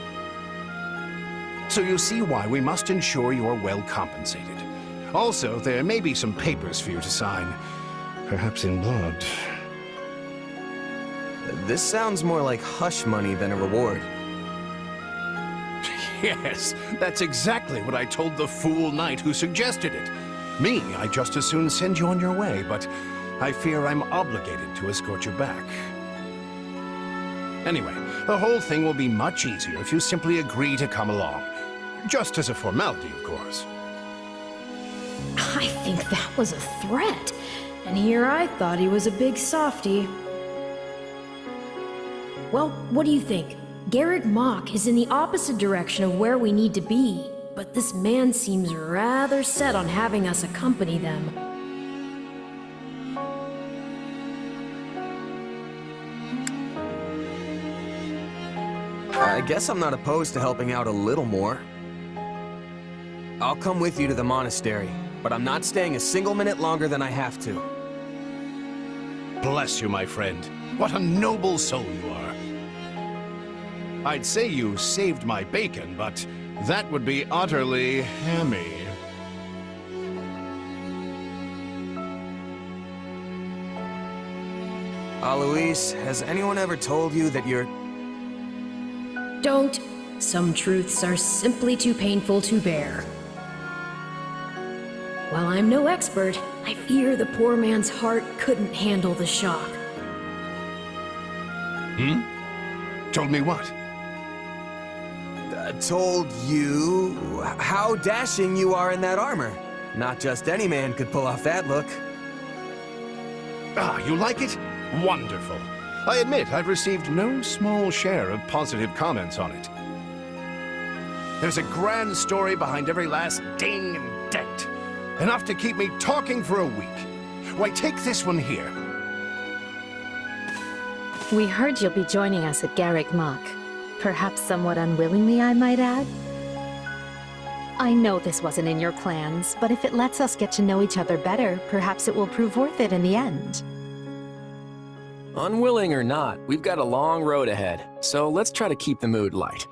So you see why we must ensure you are well compensated. Also, there may be some papers for you to sign, perhaps in blood.
This sounds more like hush money than a reward.
Yes, that's exactly what I told the fool knight who suggested it. Me, I'd just as soon send you on your way, but I fear I'm obligated to escort you back. Anyway, the whole thing will be much easier if you simply agree to come along. Just as a formality, of course.
I think that was a threat. And here I thought he was a big softy. Well, what do you think? Garreg Mach is in the opposite direction of where we need to be, but this man seems rather set on having us accompany them.
I guess I'm not opposed to helping out a little more. I'll come with you to the monastery, but I'm not staying a single minute longer than I have to.
Bless you, my friend. What a noble soul you are. I'd say you saved my bacon, but that would be utterly hammy.
Alois, has anyone ever told you that you're...
Don't. Some truths are simply too painful to bear. While I'm no expert, I fear the poor man's heart couldn't handle the shock.
Told me what?
Told you how dashing you are in that armor. Not just any man could pull off that look.
Ah, you like it? Wonderful. I admit I've received no small share of positive comments on it. There's a grand story behind every last ding and dent. Enough to keep me talking for a week. Why, take this one here.
We heard you'll be joining us at Garreg Mach. Perhaps somewhat unwillingly, I might add. I know this wasn't in your plans, but if it lets us get to know each other better, perhaps it will prove worth it in the end.
Unwilling or not, we've got a long road ahead, so let's try to keep the mood light.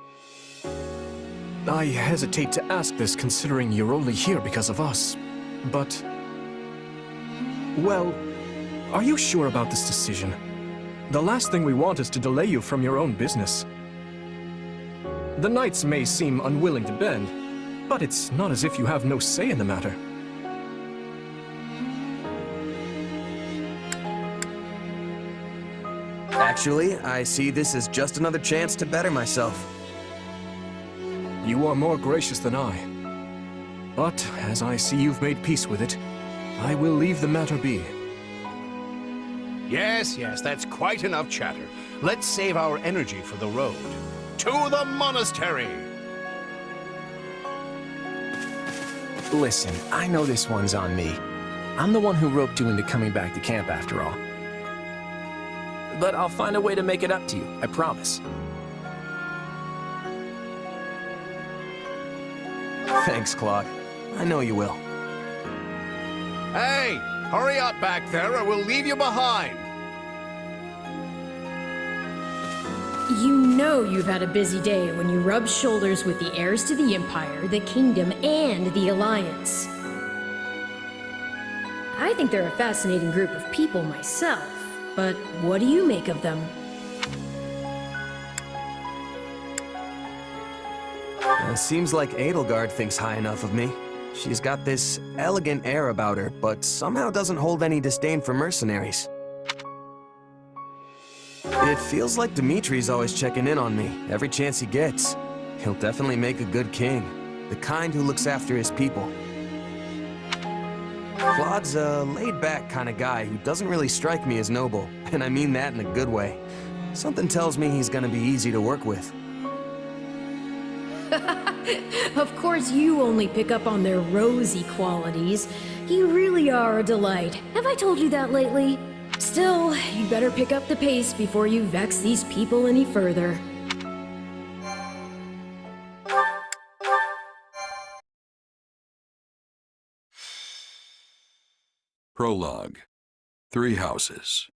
I hesitate to ask this considering you're only here because of us, but... Well, are you sure about this decision? The last thing we want is to delay you from your own business. The knights may seem unwilling to bend, but it's not as if you have no say in the matter.
Actually, I see this as just another chance to better myself.
You are more gracious than I. But, as I see you've made peace with it, I will leave the matter be.
Yes, that's quite enough chatter. Let's save our energy for the road. To the monastery!
Listen, I know this one's on me. I'm the one who roped you into coming back to camp after all. But I'll find a way to make it up to you, I promise.
Thanks, Claude. I know you will.
Hey! Hurry up back there or we'll leave you behind!
You know you've had a busy day when you rub shoulders with the heirs to the Empire, the Kingdom, and the Alliance. I think they're a fascinating group of people myself, but what do you make of them?
Seems like Edelgard thinks high enough of me. She's got this elegant air about her, but somehow doesn't hold any disdain for mercenaries. It feels like Dimitri's always checking in on me, every chance he gets. He'll definitely make a good king, the kind who looks after his people. Claude's a laid-back kind of guy who doesn't really strike me as noble, and I mean that in a good way. Something tells me he's gonna be easy to work with.
Of course you only pick up on their rosy qualities. You really are a delight. Have I told you that lately? Still, you'd better pick up the pace before you vex these people any further.
Prologue. 3 houses.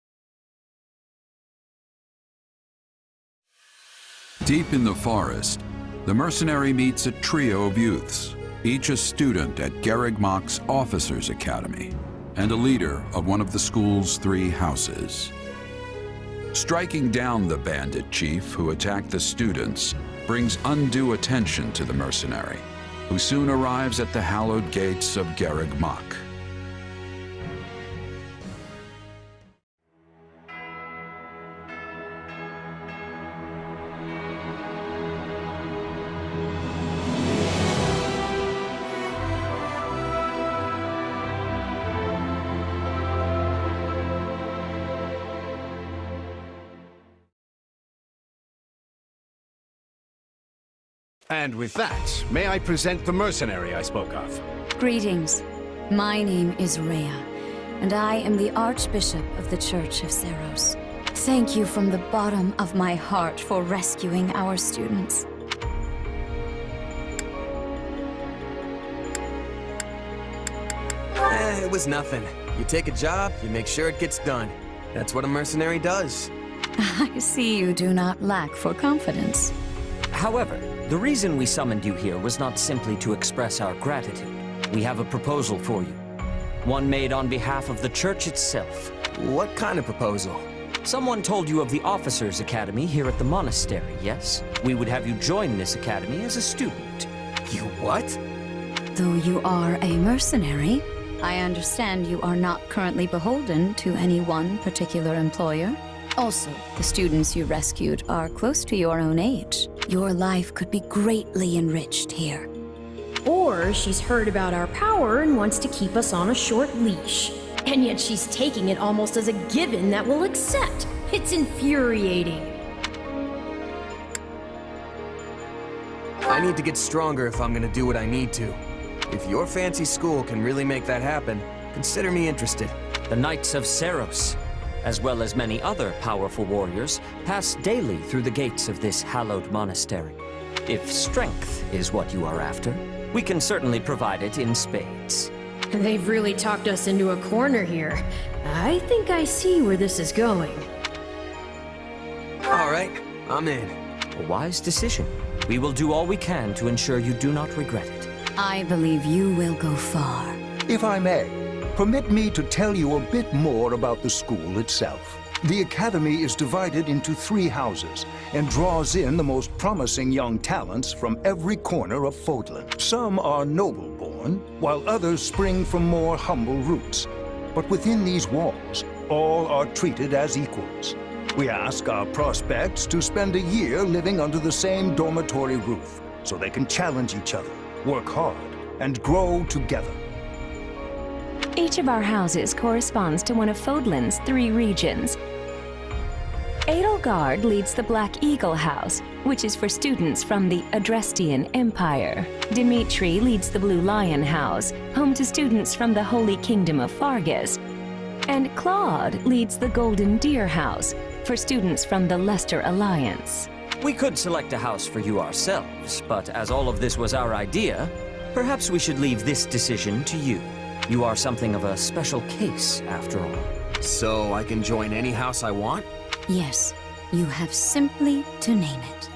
Deep in the forest, the mercenary meets a trio of youths, each a student at Garreg Mach's Officers' Academy, and a leader of one of the school's 3 houses. Striking down the bandit chief who attacked the students brings undue attention to the mercenary, who soon arrives at the hallowed gates of Garreg Mach.
And with that, may I present the mercenary I spoke of?
Greetings. My name is Rhea, and I am the Archbishop of the Church of Seros. Thank you from the bottom of my heart for rescuing our students.
It was nothing. You take a job, you make sure it gets done. That's what a mercenary does.
I see you do not lack for confidence.
However, the reason we summoned you here was not simply to express our gratitude. We have a proposal for you. One made on behalf of the church itself.
What kind of proposal?
Someone told you of the Officers' Academy here at the monastery, yes? We would have you join this academy as a student.
You what?
Though you are a mercenary, I understand you are not currently beholden to any one particular employer. Also, the students you rescued are close to your own age. Your life could be greatly enriched here.
Or she's heard about our power and wants to keep us on a short leash. And yet she's taking it almost as a given that we'll accept. It's infuriating.
I need to get stronger if I'm gonna do what I need to. If your fancy school can really make that happen, consider me interested.
The Knights of Seros, as well as many other powerful warriors, pass daily through the gates of this hallowed monastery. If strength is what you are after, we can certainly provide it in spades.
They've really talked us into a corner here. I think I see where this is going.
All right, I'm in.
A wise decision. We will do all we can to ensure you do not regret it.
I believe you will go far.
If I may, permit me to tell you a bit more about the school itself. The academy is divided into 3 houses and draws in the most promising young talents from every corner of Fódlan. Some are noble-born, while others spring from more humble roots. But within these walls, all are treated as equals. We ask our prospects to spend a year living under the same dormitory roof, so they can challenge each other, work hard, and grow together.
Each of our houses corresponds to one of Fódlan's 3 regions. Edelgard leads the Black Eagle House, which is for students from the Adrestian Empire. Dimitri leads the Blue Lion House, home to students from the Holy Kingdom of Fargus. And Claude leads the Golden Deer House, for students from the Leicester Alliance.
We could select a house for you ourselves, but as all of this was our idea, perhaps we should leave this decision to you. You are something of a special case, after all.
So I can join any house I want?
Yes, you have simply to name it.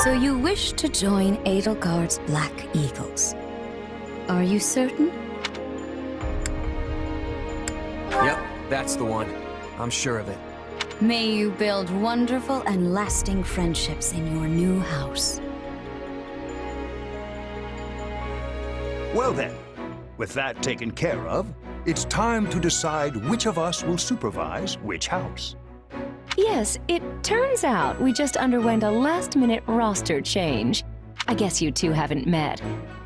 So you wish to join Edelgard's Black Eagles. Are you certain?
Yep, that's the one. I'm sure of it.
May you build wonderful and lasting friendships in your new house.
Well then, with that taken care of, it's time to decide which of us will supervise which house.
Yes, it turns out we just underwent a last-minute roster change. I guess you two haven't met.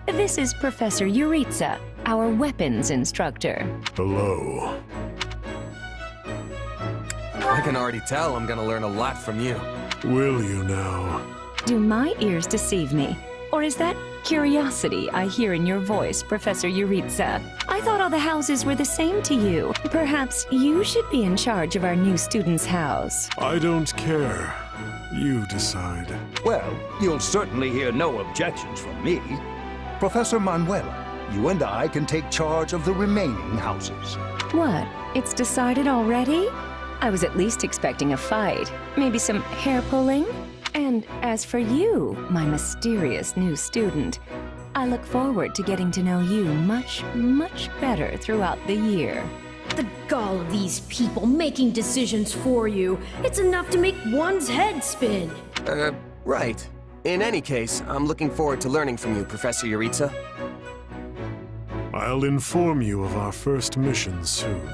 This is Professor Yuritsa, our weapons instructor.
Hello.
I can already tell I'm gonna learn a lot from you.
Will you now?
Do my ears deceive me? Or is that curiosity I hear in your voice, Professor Yuritsa? I thought all the houses were the same to you. Perhaps you should be in charge of our new student's house.
I don't care. You decide.
Well, you'll certainly hear no objections from me. Professor Manuela, you and I can take charge of the remaining houses.
What? It's decided already? I was at least expecting a fight. Maybe some hair pulling? And as for you, my mysterious new student, I look forward to getting to know you much, much better throughout the year.
The gall of these people making decisions for you. It's enough to make one's head spin.
Right. In any case, I'm looking forward to learning from you, Professor Yuritsa.
I'll inform you of our first mission soon.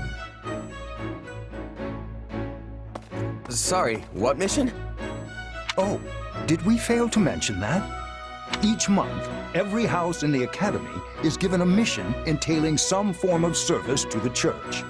Sorry, what mission?
Oh, did we fail to mention that? Each month, every house in the Academy is given a mission entailing some form of service to the Church.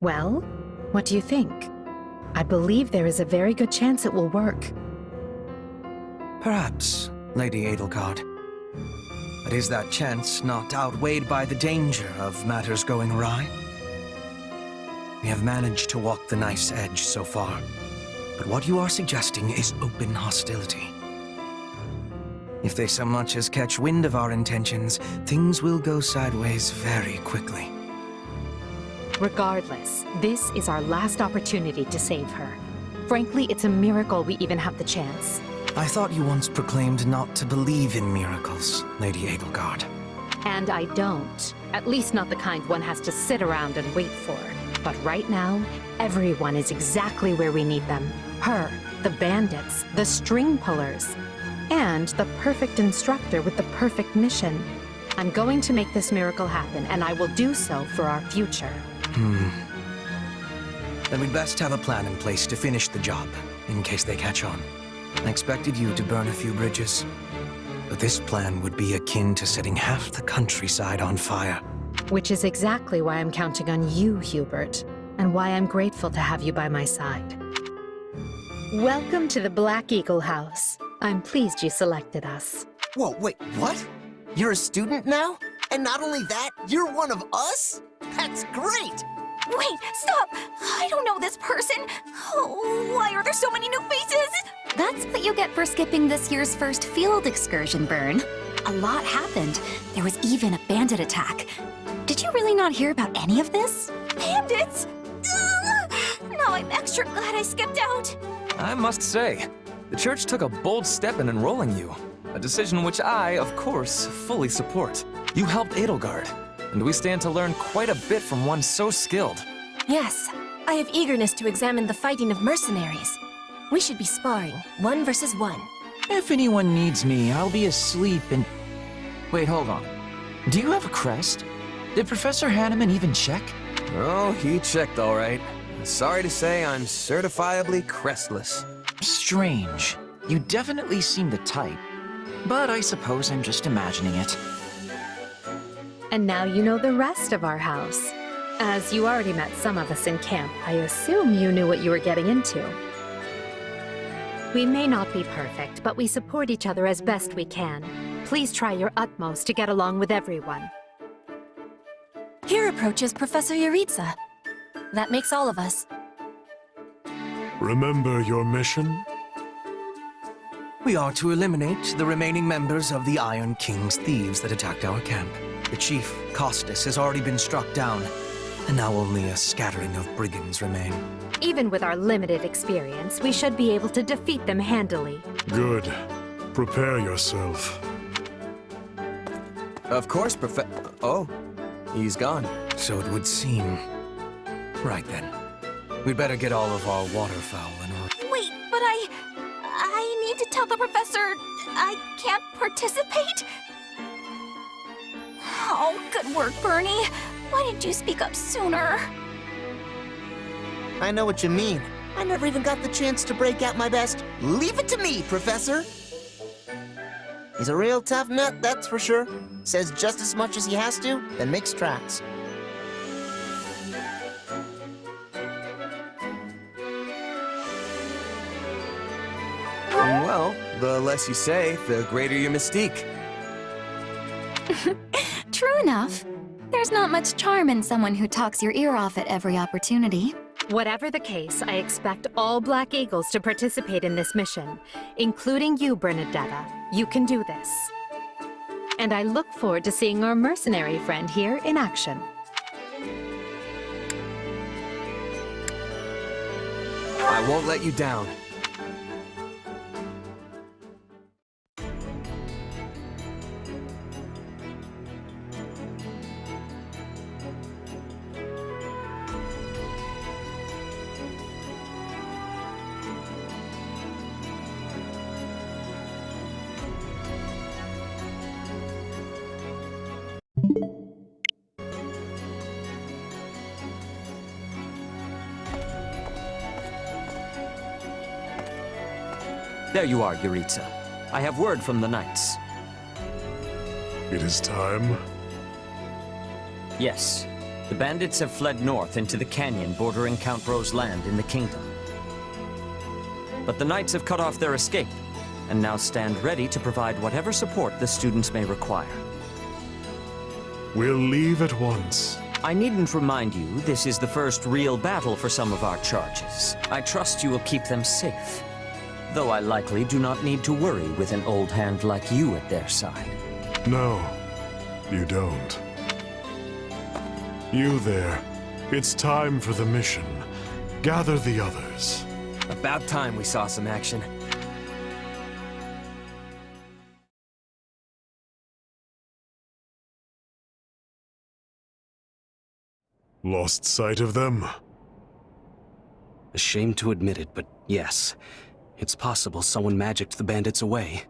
Well, what do you think? I believe there is a very good chance it will work.
Perhaps, Lady Edelgard. But is that chance not outweighed by the danger of matters going awry? We have managed to walk the knife's edge so far, but what you are suggesting is open hostility. If they so much as catch wind of our intentions, things will go sideways very quickly.
Regardless, this is our last opportunity to save her. Frankly, it's a miracle we even have the chance.
I thought you once proclaimed not to believe in miracles, Lady Edelgard.
And I don't. At least not the kind one has to sit around and wait for. But right now, everyone is exactly where we need them. Her, the bandits, the string pullers, and the perfect instructor with the perfect mission. I'm going to make this miracle happen, and I will do so for our future.
Then we'd best have a plan in place to finish the job, in case they catch on. I expected you to burn a few bridges, but this plan would be akin to setting half the countryside on fire.
Which is exactly why I'm counting on you, Hubert, and why I'm grateful to have you by my side. Welcome to the Black Eagle House. I'm pleased you selected us.
Whoa, wait, what? You're a student now? And not only that, you're one of us? That's great!
Wait, stop! I don't know this person. Oh, why are there so many new faces?
That's what you get for skipping this year's first field excursion, Byrne. A lot happened. There was even a bandit attack. Did you really not hear about any of this?
Bandits? Ugh! Now I'm extra glad I skipped out.
I must say, the church took a bold step in enrolling you. A decision which I, of course, fully support. You helped Edelgard, and we stand to learn quite a bit from one so skilled.
Yes, I have eagerness to examine the fighting of mercenaries. We should be sparring, 1 versus 1.
If anyone needs me, I'll be asleep and... Wait, hold on. Do you have a crest? Did Professor Hanneman even check?
Oh, he checked all right. Sorry to say, I'm certifiably crestless.
Strange. You definitely seem the type. But I suppose I'm just imagining it.
And now you know the rest of our house. As you already met some of us in camp, I assume you knew what you were getting into. We may not be perfect, but we support each other as best we can. Please try your utmost to get along with everyone.
Here approaches Professor Yaritza. That makes all of us.
Remember your mission?
We are to eliminate the remaining members of the Iron King's thieves that attacked our camp. The chief, Costas, has already been struck down, and now only a scattering of brigands remain.
Even with our limited experience, we should be able to defeat them handily.
Good. Prepare yourself.
Of course, Oh, he's gone.
So it would seem. Right then. We'd better get all of our waterfowl in order.
Wait, but I need to tell the professor I can't participate? Oh, good work, Bernie. Why didn't you speak up sooner?
I know what you mean. I never even got the chance to break out my best. Leave it to me, Professor! He's a real tough nut, that's for sure. Says just as much as he has to, then makes tracks.
Well, the less you say, the greater your mystique.
True enough. There's not much charm in someone who talks your ear off at every opportunity.
Whatever the case, I expect all Black Eagles to participate in this mission, including you, Bernadetta. You can do this. And I look forward to seeing our mercenary friend here in action.
I won't let you down.
There you are, Yaritza. I have word from the Knights.
It is time.
Yes. The bandits have fled north into the canyon bordering Count Bro's land in the kingdom. But the knights have cut off their escape, and now stand ready to provide whatever support the students may require.
We'll leave at once.
I needn't remind you, this is the first real battle for some of our charges. I trust you will keep them safe. Though I likely do not need to worry with an old hand like you at their side.
No, you don't. You there. It's time for the mission. Gather the others.
About time we saw some action.
Lost sight of them?
Ashamed to admit it, but yes. It's possible someone magicked the bandits away.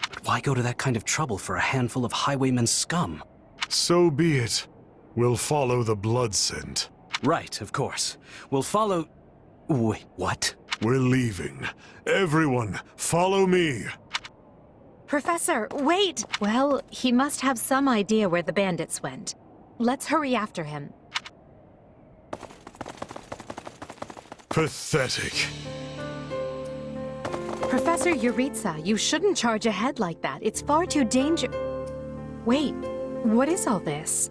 But why go to that kind of trouble for a handful of highwaymen scum?
So be it. We'll follow the blood scent.
Right, of course. We'll follow... Wait, what?
We're leaving. Everyone, follow me!
Professor, wait! Well, he must have some idea where the bandits went. Let's hurry after him.
Pathetic.
Professor Yuritsa, you shouldn't charge ahead like that. It's far too dangerous. Wait, what is all this?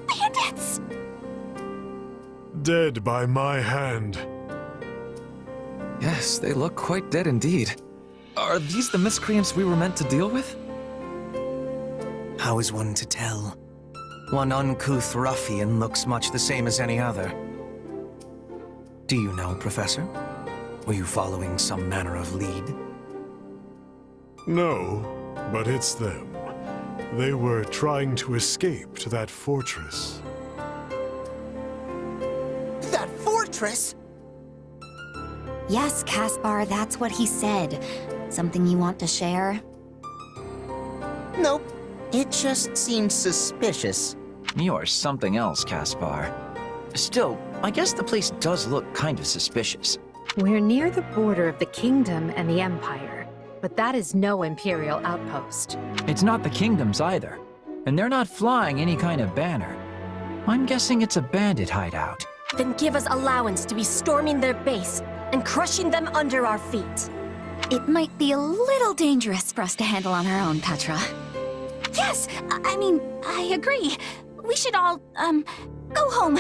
Bandits!
Dead by my hand.
Yes, they look quite dead indeed. Are these the miscreants we were meant to deal with?
How is one to tell? One uncouth ruffian looks much the same as any other. Do you know, Professor? Were you following some manner of lead?
No, but it's them. They were trying to escape to that fortress.
That fortress?
Yes, Caspar, that's what he said. Something you want to share?
Nope. It just seems suspicious.
You're something else, Caspar. Still, I guess the place does look kind of suspicious.
We're near the border of the kingdom and the empire, but that is no imperial outpost.
It's not the kingdoms either, and they're not flying any kind of banner. I'm guessing it's a bandit hideout.
Then give us allowance to be storming their base and crushing them under our feet.
It might be a little dangerous for us to handle on our own, Petra.
Yes, I agree. We should all, go home.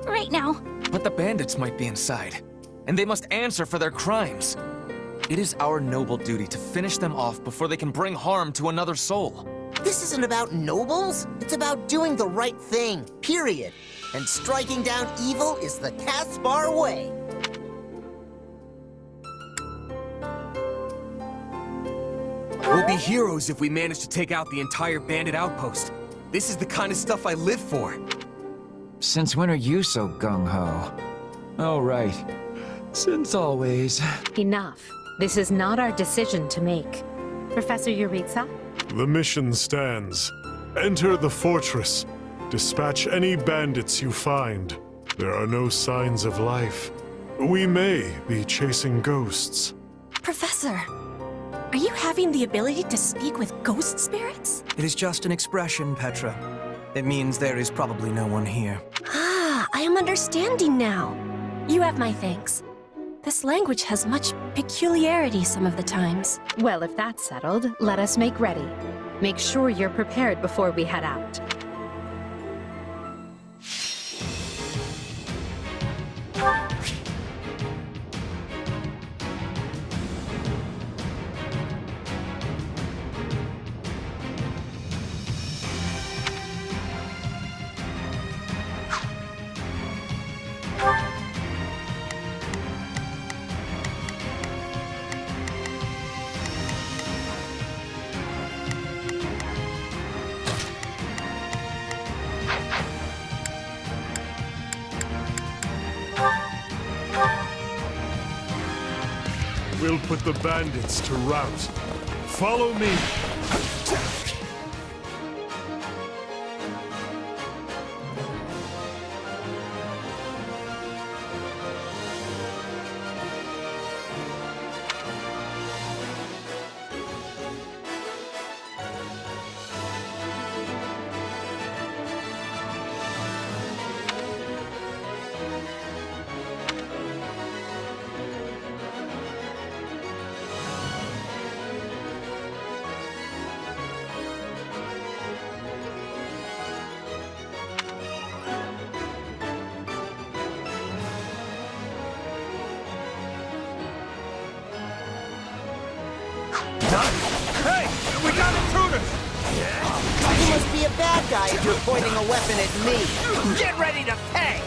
Right now.
But the bandits might be inside, and they must answer for their crimes. It is our noble duty to finish them off before they can bring harm to another soul.
This isn't about nobles. It's about doing the right thing, period. And striking down evil is the Caspar way.
We'll be heroes if we manage to take out the entire bandit outpost. This is the kind of stuff I live for.
Since when are you so gung-ho? Oh, right. Since always.
Enough. This is not our decision to make. Professor Yuritsa?
The mission stands. Enter the fortress. Dispatch any bandits you find. There are no signs of life. We may be chasing ghosts.
Professor, are you having the ability to speak with ghost spirits?
It is just an expression, Petra. It means there is probably no one here.
Ah, I am understanding now. You have my thanks. This language has much peculiarity some of the times.
Well, if that's settled, let us make ready. Make sure you're prepared before we head out.
We'll put the bandits to rout. Follow me.
Hey, we got intruders!
You must be a bad guy if you're pointing a weapon at me.
Get ready to pay!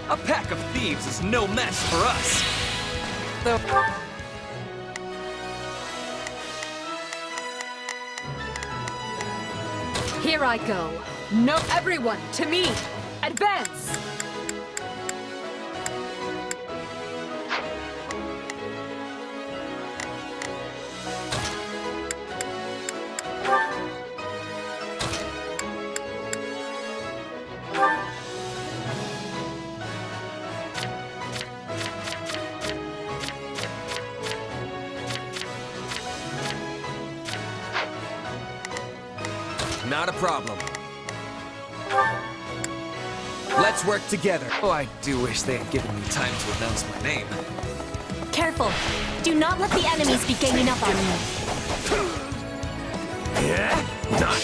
A pack of thieves is no match for us.
Here I go. No, everyone, to me. Advance!
Not a problem. Let's work together.
Oh, I do wish they had given me time to announce my name.
Careful. Do not let the enemies be gaining up on you.
Yeah? Done.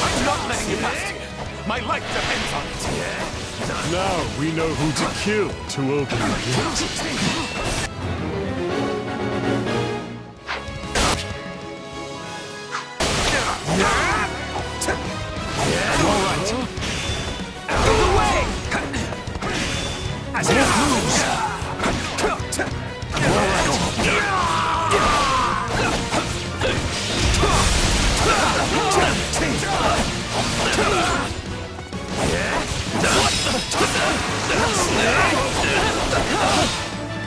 I'm not letting you past here. My life depends on it.
Now we know who to kill to open the gate.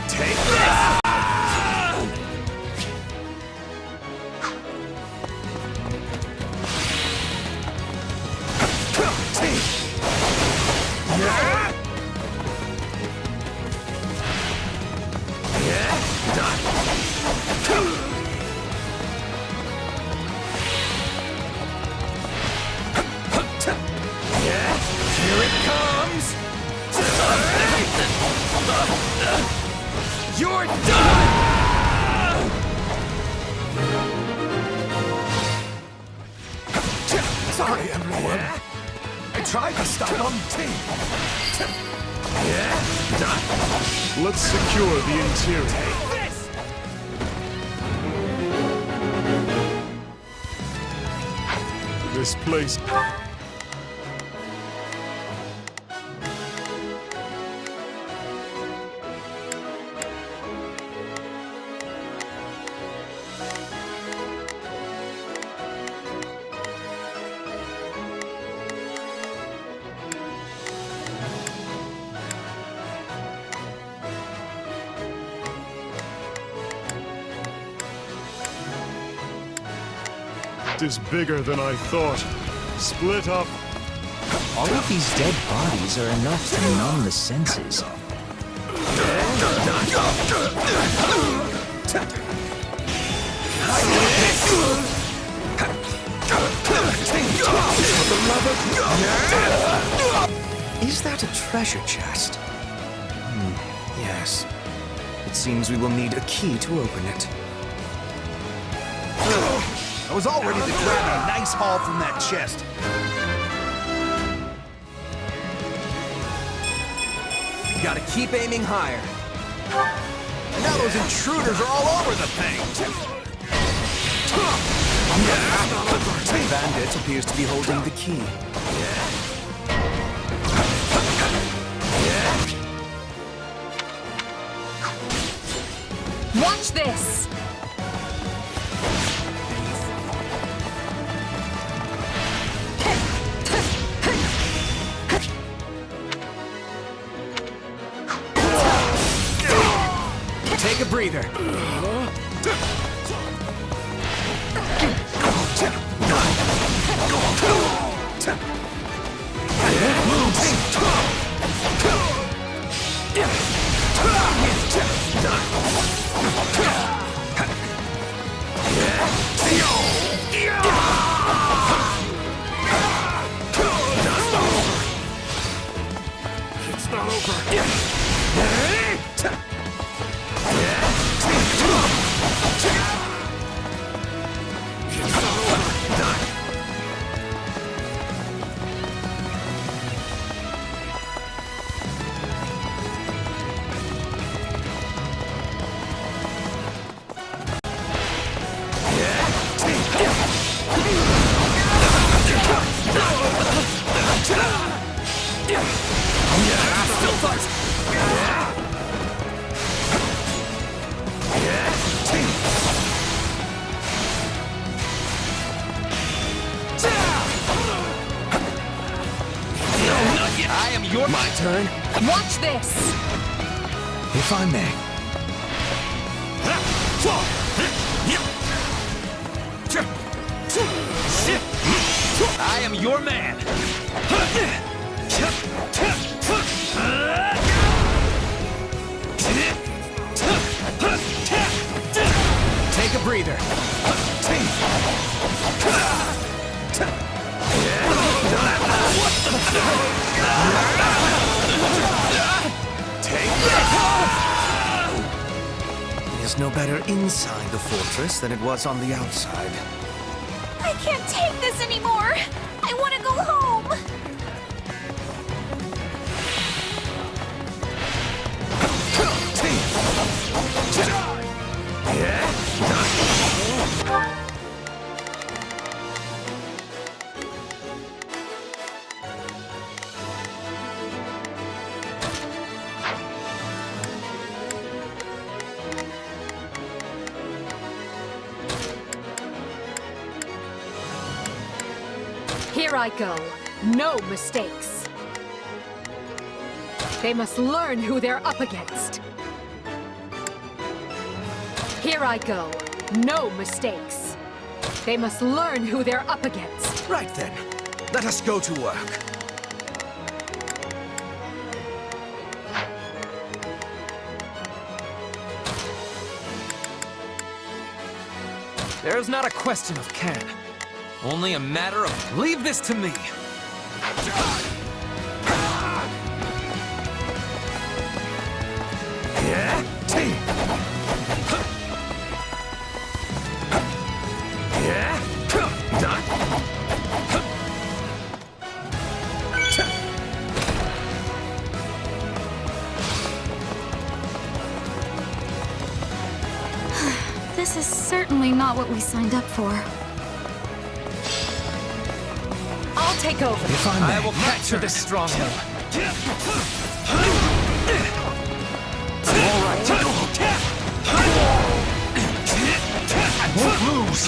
Take this! Here it comes! You're done! Sorry, everyone. I tried to stop him. Yeah, done.
Let's secure the interior. This place... is bigger than I thought. Split up.
All of these dead bodies are enough to numb the senses. Is that a treasure chest? Yes. It seems we will need a key to open it.
I was all ready to grab a nice haul from that chest.
You gotta keep aiming higher.
And now those intruders are all over the thing.
The bandit appears to be holding the key.
Watch this!
Take a breather.
It's not over.
turn.
Watch this!
If I may.
I am your man!
Take a breather. It is no better inside the fortress than it was on the outside.
I can't take this anymore! I want to go home!
Here I go. No mistakes. They must learn who they're up against. Here I go. No mistakes. They must learn who they're up against.
Right then. Let us go to work.
There's not a question of can. Only a matter of leave this to me.
This is certainly not what we signed up for.
I'll take over.
If I may.
I will capture this stronghold.
All right. I won't lose.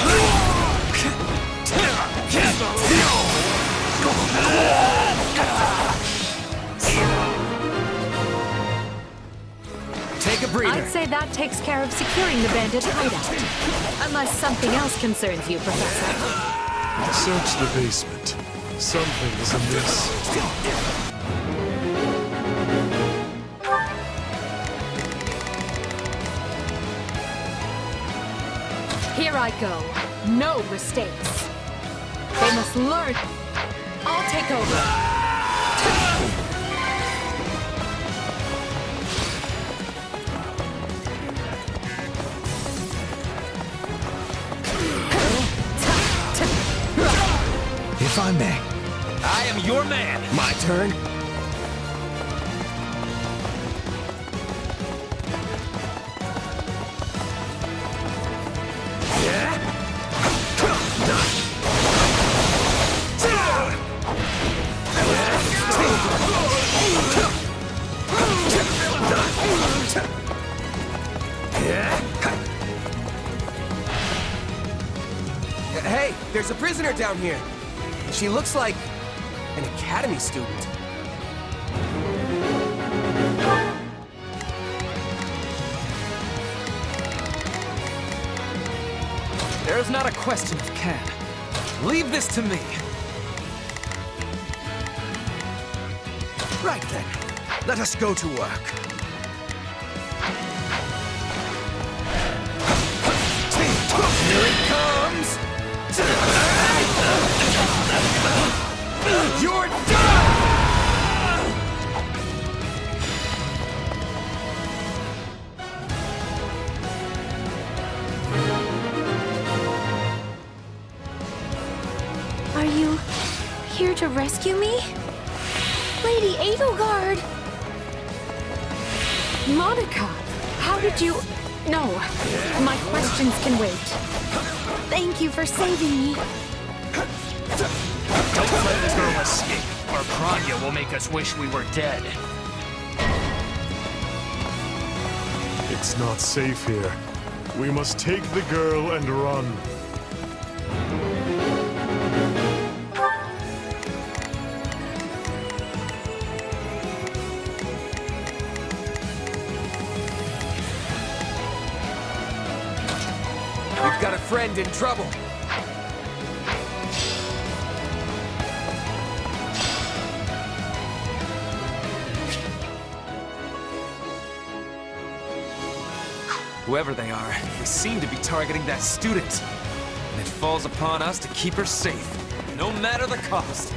Take a breather.
I'd say that takes care of securing the bandit hideout. Unless something else concerns you, Professor.
Search the basement. Something is amiss.
Here I go. No mistakes. They must learn. I'll take over.
If I may.
I am your man.
My turn.
Hey, there's a prisoner down here. She looks like an academy student.
There's not a question of can. Leave this to me.
Right then. Let us go to work.
Here it comes! You're done!
Are you here to rescue me? Lady Edelgard!
Monica, how did you... No, my questions can wait.
Thank you for saving me.
Don't let the girl escape, or Kranya will make us wish we were dead.
It's not safe here. We must take the girl and run.
got a friend in trouble.
Whoever they are, they seem to be targeting that student. And it falls upon us to keep her safe, no matter the cost.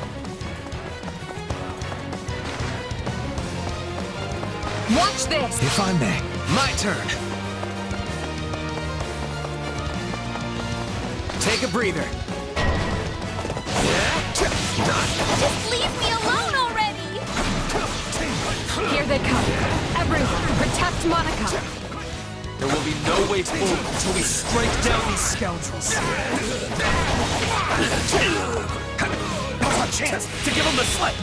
Watch this!
If I may.
My turn. Take a breather.
Just leave me alone already!
Here they come. Everyone, protect Monica!
There will be no way forward until we strike down these scoundrels.
Now's our chance to give them the slip!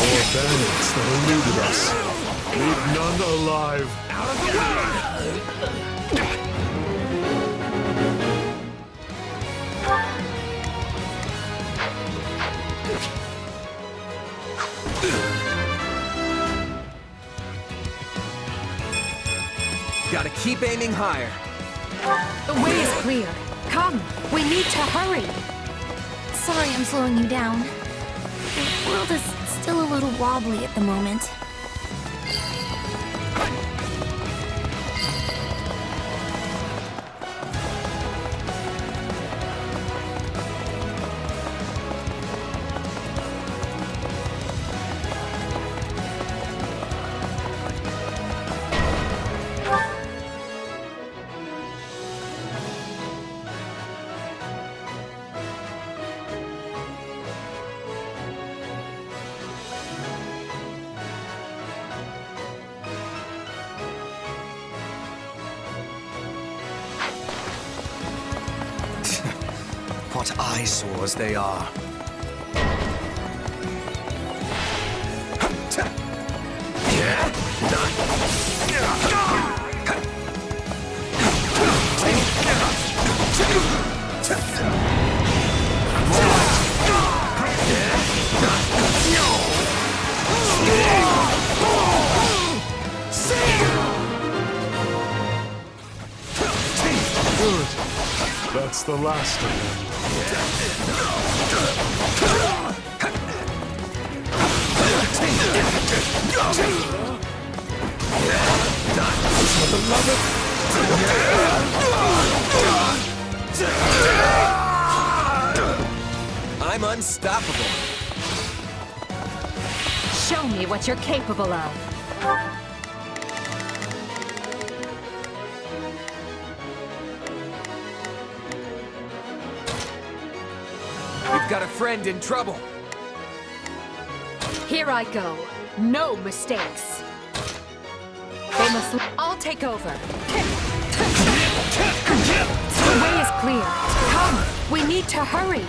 More bandits that eluded us. Leave none alive.
Out of the way! Gotta keep aiming higher.
The way is clear. Come, we need to hurry.
Sorry I'm slowing you down. The world is still a little wobbly at the moment.
What eyesores they are.
Good. That's the last of them.
I'm unstoppable.
Show me what you're capable of.
We've got a friend in trouble.
Here I go. No mistakes. They must... I'll take over. The way is clear. Come, we need to hurry.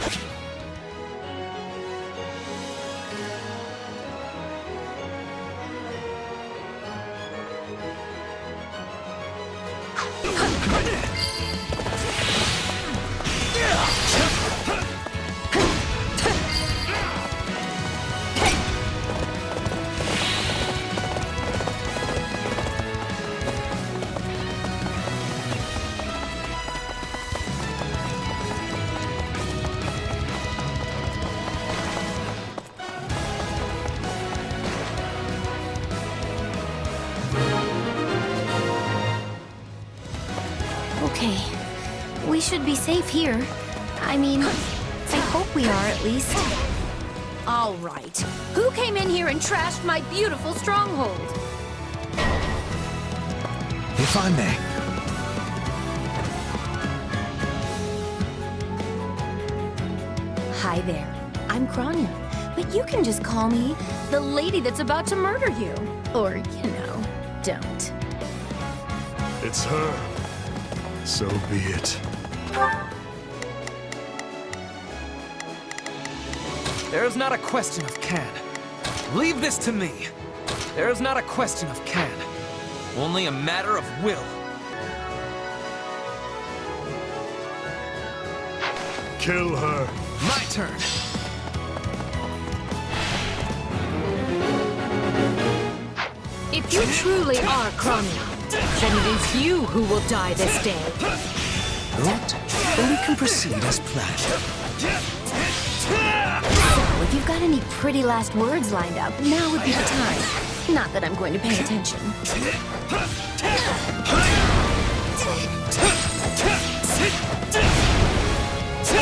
Okay, we should be safe here. I mean, I hope we are at least.
All right. Who came in here and trashed my beautiful stronghold?
If I may.
Hi there. I'm Kranya, but you can just call me the lady that's about to murder you. Or, you know, don't.
It's her. So be it.
There is not a question of can. Leave this to me. There is not a question of can. Only a matter of will.
Kill her.
My turn.
If you truly are Kranya, then it is you who will die this day.
Good. Then we can proceed as planned.
So, if you've got any pretty last words lined up, now would be the time. Not that I'm going to pay attention.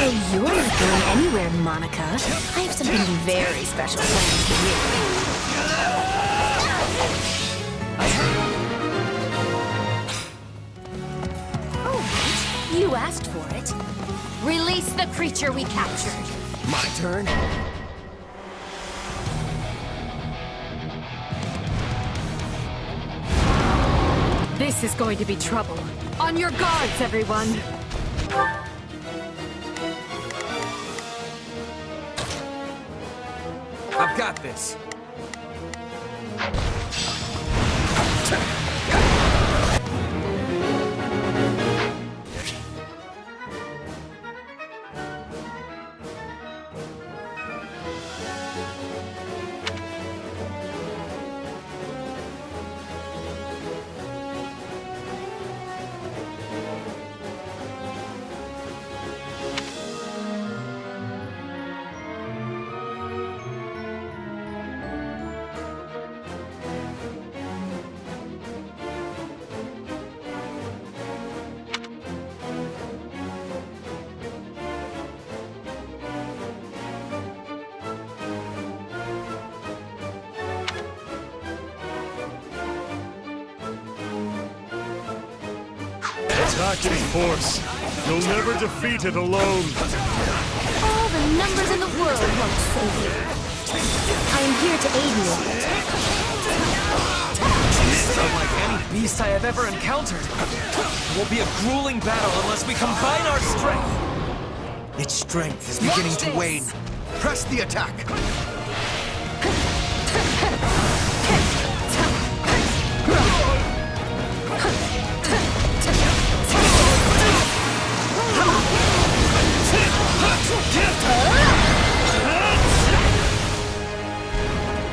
Oh, you're not going anywhere, Monica. I have something very special planned for you. Oh, right. You asked for it. Release the creature we captured.
My turn?
This is going to be trouble. On your guards, everyone!
I've got this.
Attack in force. You'll never defeat it alone.
All the numbers in the world won't save you. I am here to aid you.
Beasts unlike any beast I have ever encountered. It will be a grueling battle unless we combine our strength.
Its strength is beginning to wane.
Press the attack.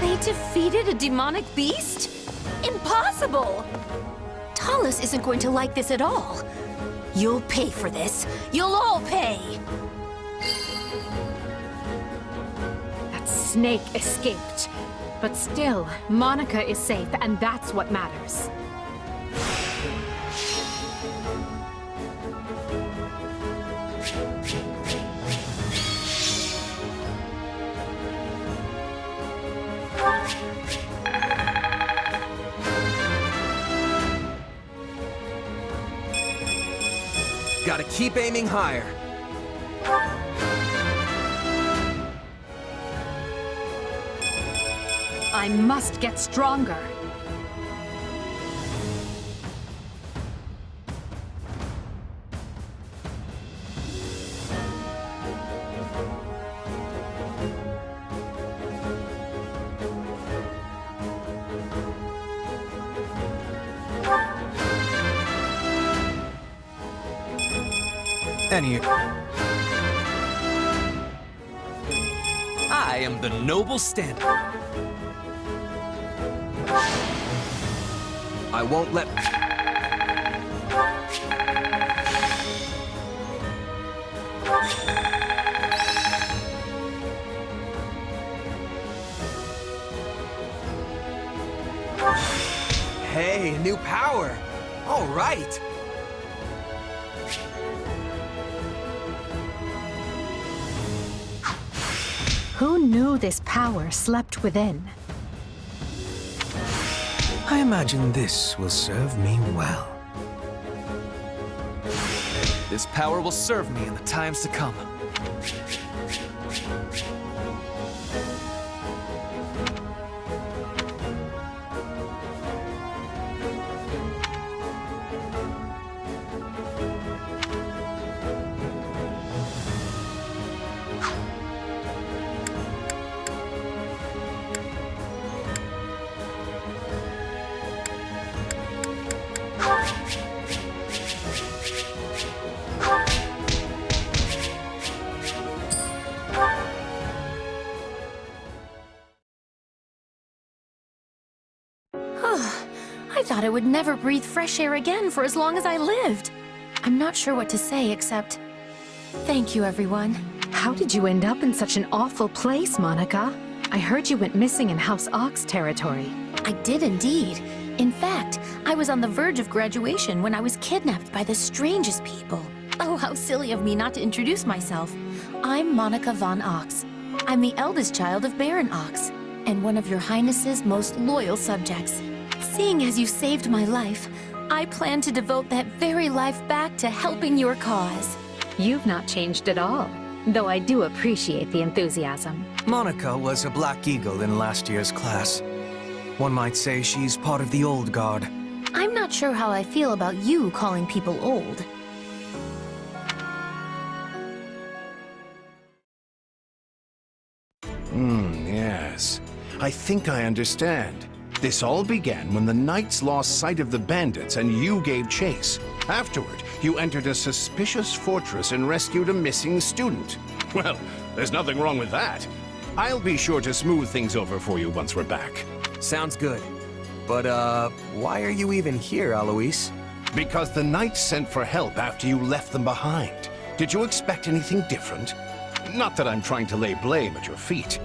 They defeated a demonic beast? Impossible! Talus isn't going to like this at all. You'll pay for this. You'll all pay!
That snake escaped. But still, Monica is safe, and that's what matters.
Gotta keep aiming higher.
I must get stronger.
I am the noble stand.
I won't let... Hey, new power! All right!
Who knew this power slept within?
I imagine this will serve me well.
This power will serve me in the times to come.
I thought I would never breathe fresh air again for as long as I lived. I'm not sure what to say except... thank you, everyone.
How did you end up in such an awful place, Monica? I heard you went missing in House Ox territory.
I did indeed. In fact, I was on the verge of graduation when I was kidnapped by the strangest people. Oh, how silly of me not to introduce myself. I'm Monica von Ox. I'm the eldest child of Baron Ox, and one of your Highness's most loyal subjects. Seeing as you saved my life, I plan to devote that very life back to helping your cause.
You've not changed at all, though I do appreciate the enthusiasm.
Monica was a Black Eagle in last year's class. One might say she's part of the old guard.
I'm not sure how I feel about you calling people old.
Yes. I think I understand. This all began when the knights lost sight of the bandits and you gave chase. Afterward, you entered a suspicious fortress and rescued a missing student. Well, there's nothing wrong with that. I'll be sure to smooth things over for you once we're back.
Sounds good. But, why are you even here, Alois?
Because the knights sent for help after you left them behind. Did you expect anything different? Not that I'm trying to lay blame at your feet.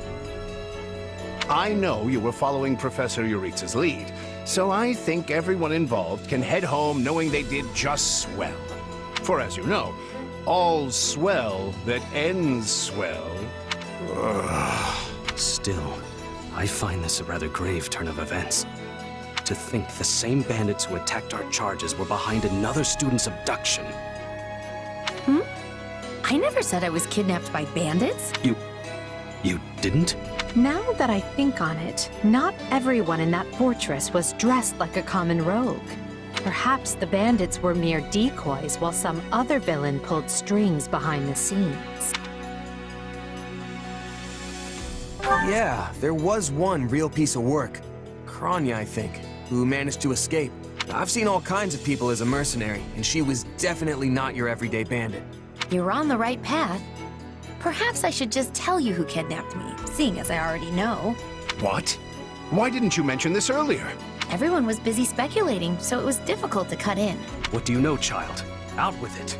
I know you were following Professor Euritza's lead, so I think everyone involved can head home knowing they did just swell. For as you know, all's swell that ends swell.
Still, I find this a rather grave turn of events. To think the same bandits who attacked our charges were behind another student's abduction.
I never said I was kidnapped by bandits.
You didn't?
Now that I think on it, not everyone in that fortress was dressed like a common rogue. Perhaps the bandits were mere decoys while some other villain pulled strings behind the scenes.
Yeah, there was one real piece of work. Kronya, I think, who managed to escape. I've seen all kinds of people as a mercenary, and she was definitely not your everyday bandit.
You're on the right path. Perhaps I should just tell you who kidnapped me, seeing as I already know.
What? Why didn't you mention this earlier?
Everyone was busy speculating, so it was difficult to cut in.
What do you know, child? Out with it.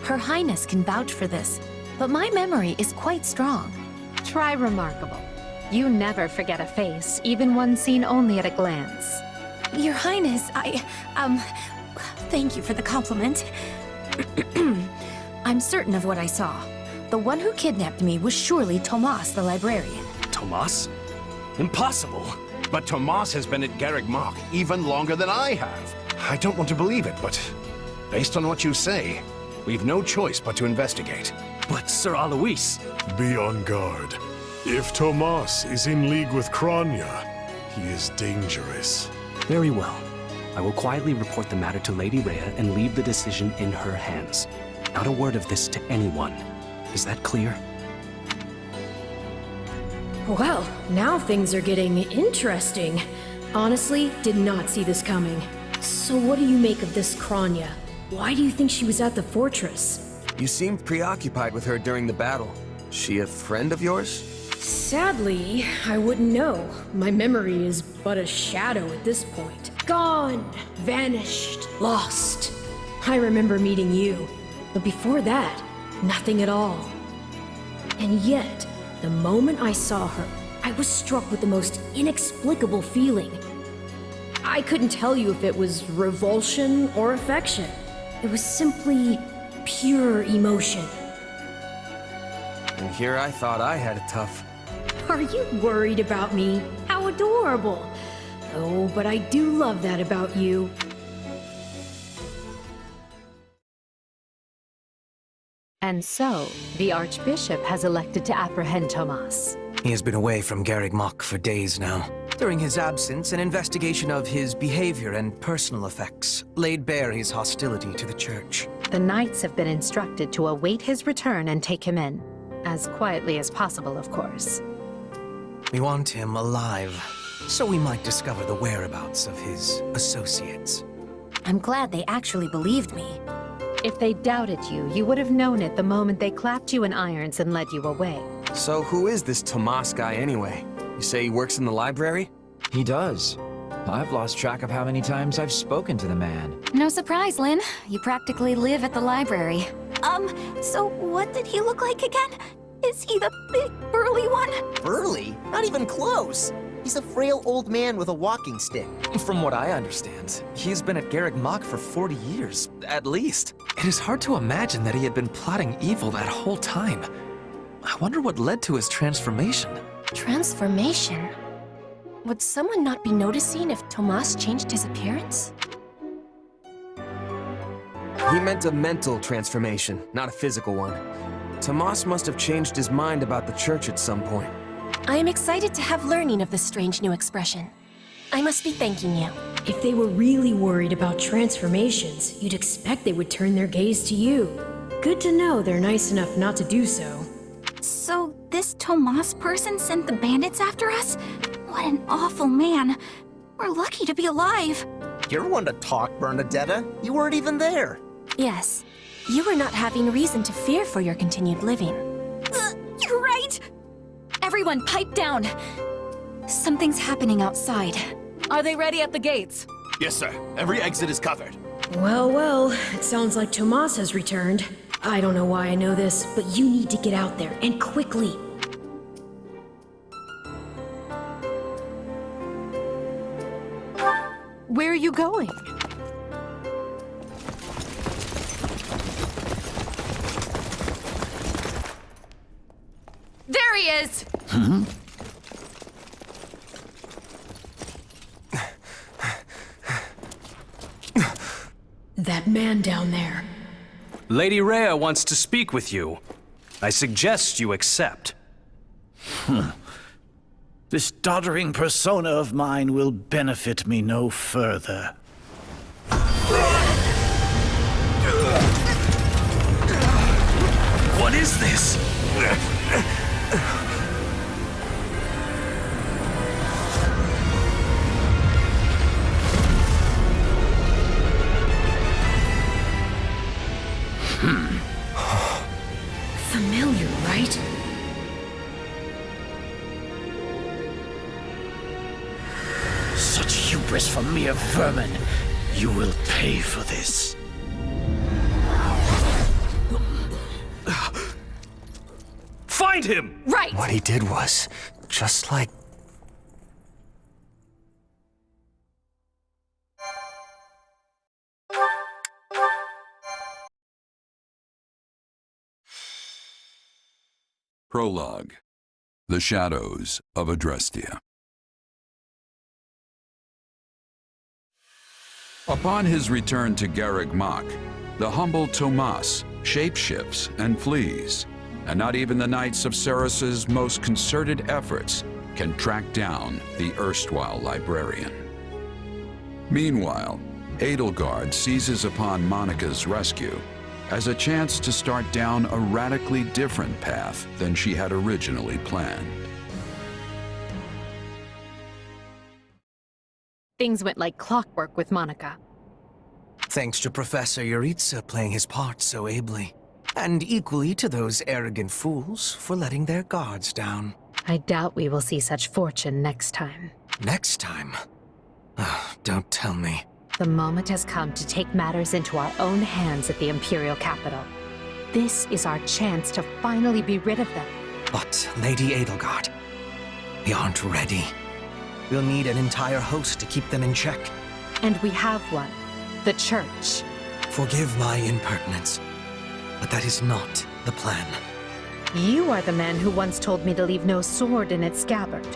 Her Highness can vouch for this, but my memory is quite strong.
Try remarkable. You never forget a face, even one seen only at a glance.
Your Highness, thank you for the compliment. I'm certain of what I saw. The one who kidnapped me was surely Tomas the librarian.
Tomas? Impossible!
But Tomas has been at Garreg Mach even longer than I have. I don't want to believe it, but based on what you say, we've no choice but to investigate.
But Sir Alois...
Be on guard. If Tomas is in league with Kronya, he is dangerous.
Very well. I will quietly report the matter to Lady Rhea and leave the decision in her hands. Not a word of this to anyone. Is that clear?
Well, now things are getting interesting. Honestly, did not see this coming. So what do you make of this Kronya? Why do you think she was at the fortress?
You seemed preoccupied with her during the battle. She a friend of yours?
Sadly, I wouldn't know. My memory is but a shadow at this point. Gone, vanished, lost. I remember meeting you, but before that, nothing at all. And yet, the moment I saw her, I was struck with the most inexplicable feeling. I couldn't tell you if it was revulsion or affection. It was simply pure emotion.
And here I thought I had it tough.
Are you worried about me? How adorable. Oh, but I do love that about you.
And so, the Archbishop has elected to apprehend Tomas.
He has been away from Garreg Mach for days now. During his absence, an investigation of his behavior and personal effects laid bare his hostility to the Church.
The Knights have been instructed to await his return and take him in. As quietly as possible, of course.
We want him alive, so we might discover the whereabouts of his associates.
I'm glad they actually believed me.
If they doubted you, you would have known it the moment they clapped you in irons and led you away.
So who is this Tomas guy anyway? You say he works in the library?
He does.
I've lost track of how many times I've spoken to the man.
No surprise, Lynn. You practically live at the library.
So what did he look like again? Is he the big, burly one?
Burly? Not even close. He's a frail old man with a walking stick.
From what I understand, he's been at Garreg Mach for 40 years, at least. It is hard to imagine that he had been plotting evil that whole time. I wonder what led to his transformation.
Transformation? Would someone not be noticing if Tomas changed his appearance?
He meant a mental transformation, not a physical one. Tomas must have changed his mind about the church at some point.
I am excited to have learning of this strange new expression. I must be thanking you.
If they were really worried about transformations, you'd expect they would turn their gaze to you. Good to know they're nice enough not to do so.
So this Tomas person sent the bandits after us? What an awful man. We're lucky to be alive.
You're one to talk, Bernadetta. You weren't even there.
Yes, you are not having reason to fear for your continued living.
You're right!
Everyone, pipe down! Something's happening outside.
Are they ready at the gates?
Yes, sir. Every exit is covered.
Well, well, it sounds like Tomas has returned. I don't know why I know this, but you need to get out there, and quickly.
Where are you going?
There he is!
That man down there.
Lady Rhea wants to speak with you. I suggest you accept.
This doddering persona of mine will benefit me no further.
What is this?
Familiar, right?
Such hubris from mere vermin. You will pay for this.
Find him!
Right!
What he did was just like...
Prologue. The Shadows of Adrestia. Upon his return to Garreg Mach, the humble Tomas shapeshifts and flees, and not even the Knights of Ceres's most concerted efforts can track down the erstwhile librarian. Meanwhile, Edelgard seizes upon Monica's rescue as a chance to start down a radically different path than she had originally planned.
Things went like clockwork with Monica.
Thanks to Professor Yuritsa playing his part so ably. And equally to those arrogant fools for letting their guards down.
I doubt we will see such fortune next time.
Next time? Don't tell me.
The moment has come to take matters into our own hands at the Imperial capital. This is our chance to finally be rid of them.
But, Lady Edelgard, we aren't ready. We'll need an entire host to keep them in check.
And we have one. The Church.
Forgive my impertinence, but that is not the plan.
You are the man who once told me to leave no sword in its scabbard.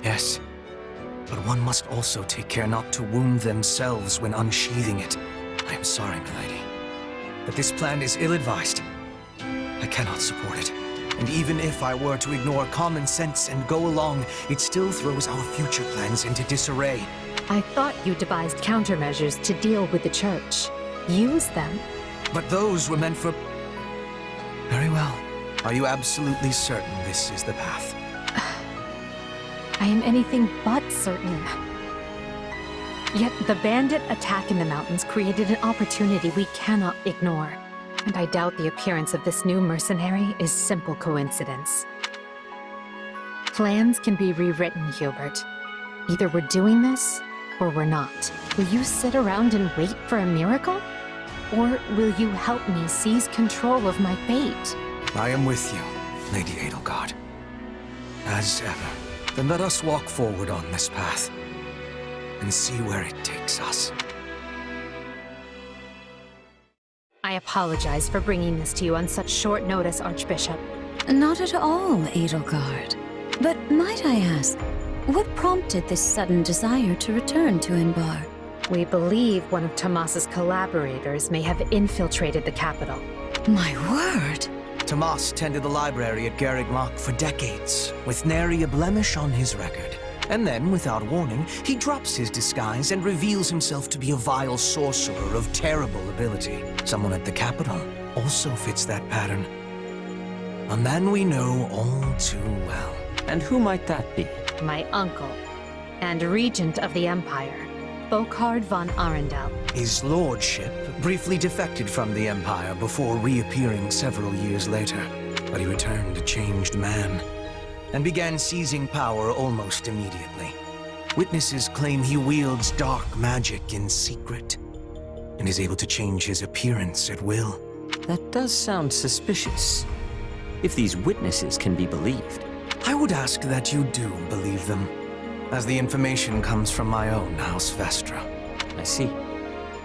Yes, but one must also take care not to wound themselves when unsheathing it. I am sorry, milady, but this plan is ill-advised. I cannot support it. And even if I were to ignore common sense and go along, it still throws our future plans into disarray.
I thought you devised countermeasures to deal with the Church. Use them.
But those were meant for... Very well. Are you absolutely certain this is the path?
I am anything but certain. Yet the bandit attack in the mountains created an opportunity we cannot ignore. And I doubt the appearance of this new mercenary is simple coincidence. Plans can be rewritten, Hubert. Either we're doing this, or we're not. Will you sit around and wait for a miracle? Or will you help me seize control of my fate?
I am with you, Lady Edelgard. As ever. Then let us walk forward on this path, and see where it takes us.
I apologize for bringing this to you on such short notice, Archbishop.
Not at all, Edelgard. But might I ask, what prompted this sudden desire to return to Inbar?
We believe one of Tomas's collaborators may have infiltrated the capital.
My word!
Tomas tended the library at Garreg Mach for decades, with nary a blemish on his record. And then, without warning, he drops his disguise and reveals himself to be a vile sorcerer of terrible ability. Someone at the capital also fits that pattern. A man we know all too well.
And who might that be?
My uncle, and regent of the Empire, Volkard von Arundel.
His lordship briefly defected from the Empire before reappearing several years later. But he returned a changed man, and began seizing power almost immediately. Witnesses claim he wields dark magic in secret, and is able to change his appearance at will.
That does sound suspicious. If these witnesses can be believed.
I would ask that you do believe them, as the information comes from my own House Vestra.
I see.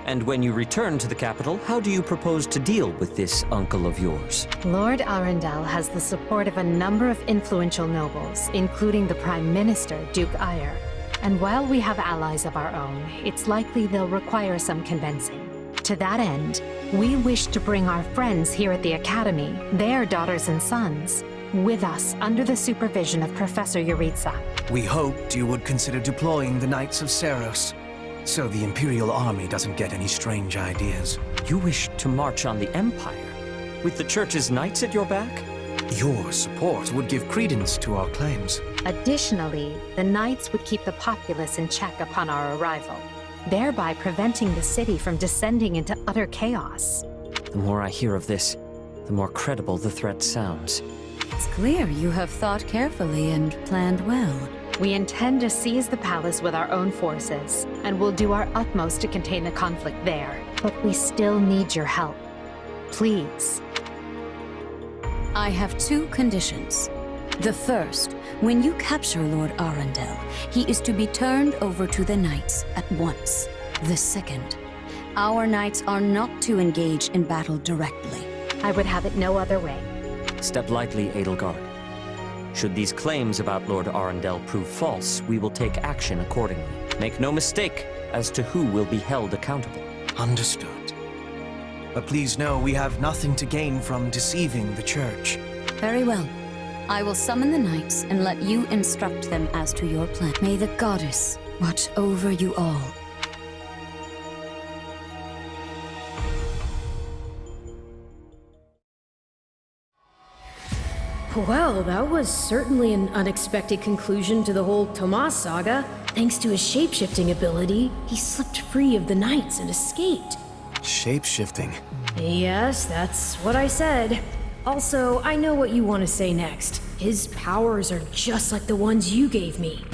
And when you return to the capital, how do you propose to deal with this uncle of yours?
Lord Arundel has the support of a number of influential nobles, including the Prime Minister, Duke Eyre. And while we have allies of our own, it's likely they'll require some convincing. To that end, we wish to bring our friends here at the Academy, their daughters and sons, with us under the supervision of Professor Yuritsa.
We hoped you would consider deploying the Knights of Seros, so the Imperial Army doesn't get any strange ideas.
You wish to march on the Empire? With the Church's knights at your back?
Your support would give credence to our claims.
Additionally, the Knights would keep the populace in check upon our arrival, thereby preventing the city from descending into utter chaos.
The more I hear of this, the more credible the threat sounds.
It's clear you have thought carefully and planned well.
We intend to seize the palace with our own forces, and we'll do our utmost to contain the conflict there. But we still need your help. Please.
I have two conditions. The first, when you capture Lord Arundel, he is to be turned over to the Knights at once. The second, our Knights are not to engage in battle directly.
I would have it no other way.
Step lightly, Edelgard. Should these claims about Lord Arundel prove false, we will take action accordingly. Make no mistake as to who will be held accountable.
Understood. But please know we have nothing to gain from deceiving the Church.
Very well. I will summon the Knights and let you instruct them as to your plan. May the Goddess watch over you all.
Well, that was certainly an unexpected conclusion to the whole Tomas saga. Thanks to his shape-shifting ability, he slipped free of the Knights and escaped.
Shape-shifting?
Yes, that's what I said. Also, I know what you want to say next. His powers are just like the ones you gave me.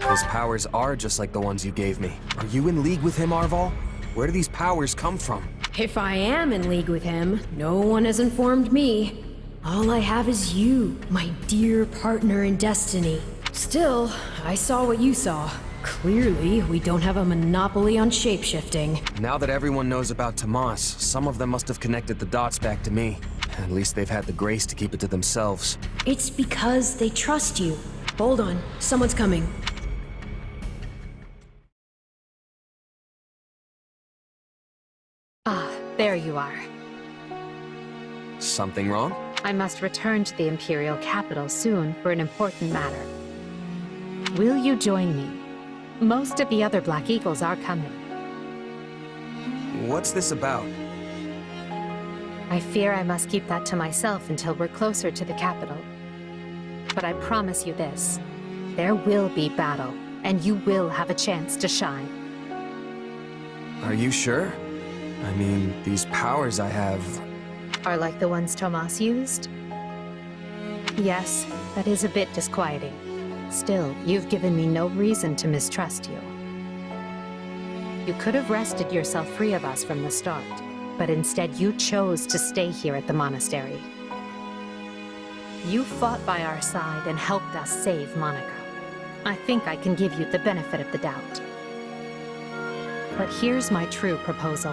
His powers are just like the ones you gave me. Are you in league with him, Arval? Where do these powers come from?
If I am in league with him, no one has informed me. All I have is you, my dear partner in destiny. Still, I saw what you saw. Clearly, we don't have a monopoly on shapeshifting.
Now that everyone knows about Tomas, some of them must have connected the dots back to me. At least they've had the grace to keep it to themselves.
It's because they trust you. Hold on, someone's coming.
Ah, there you are.
Something wrong?
I must return to the Imperial capital soon for an important matter. Will you join me? Most of the other Black Eagles are coming.
What's this about?
I fear I must keep that to myself until we're closer to the capital. But I promise you this, there will be battle, and you will have a chance to shine.
Are you sure? I mean, these powers I have...
Are like the ones Tomas used? Yes, that is a bit disquieting. Still, you've given me no reason to mistrust you. You could have wrested yourself free of us from the start, but instead you chose to stay here at the monastery. You fought by our side and helped us save Monica. I think I can give you the benefit of the doubt. But here's my true proposal.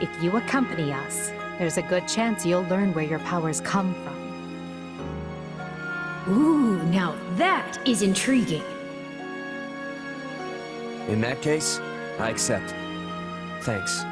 If you accompany us, there's a good chance you'll learn where your powers come from.
Ooh, now that is intriguing.
In that case, I accept. Thanks.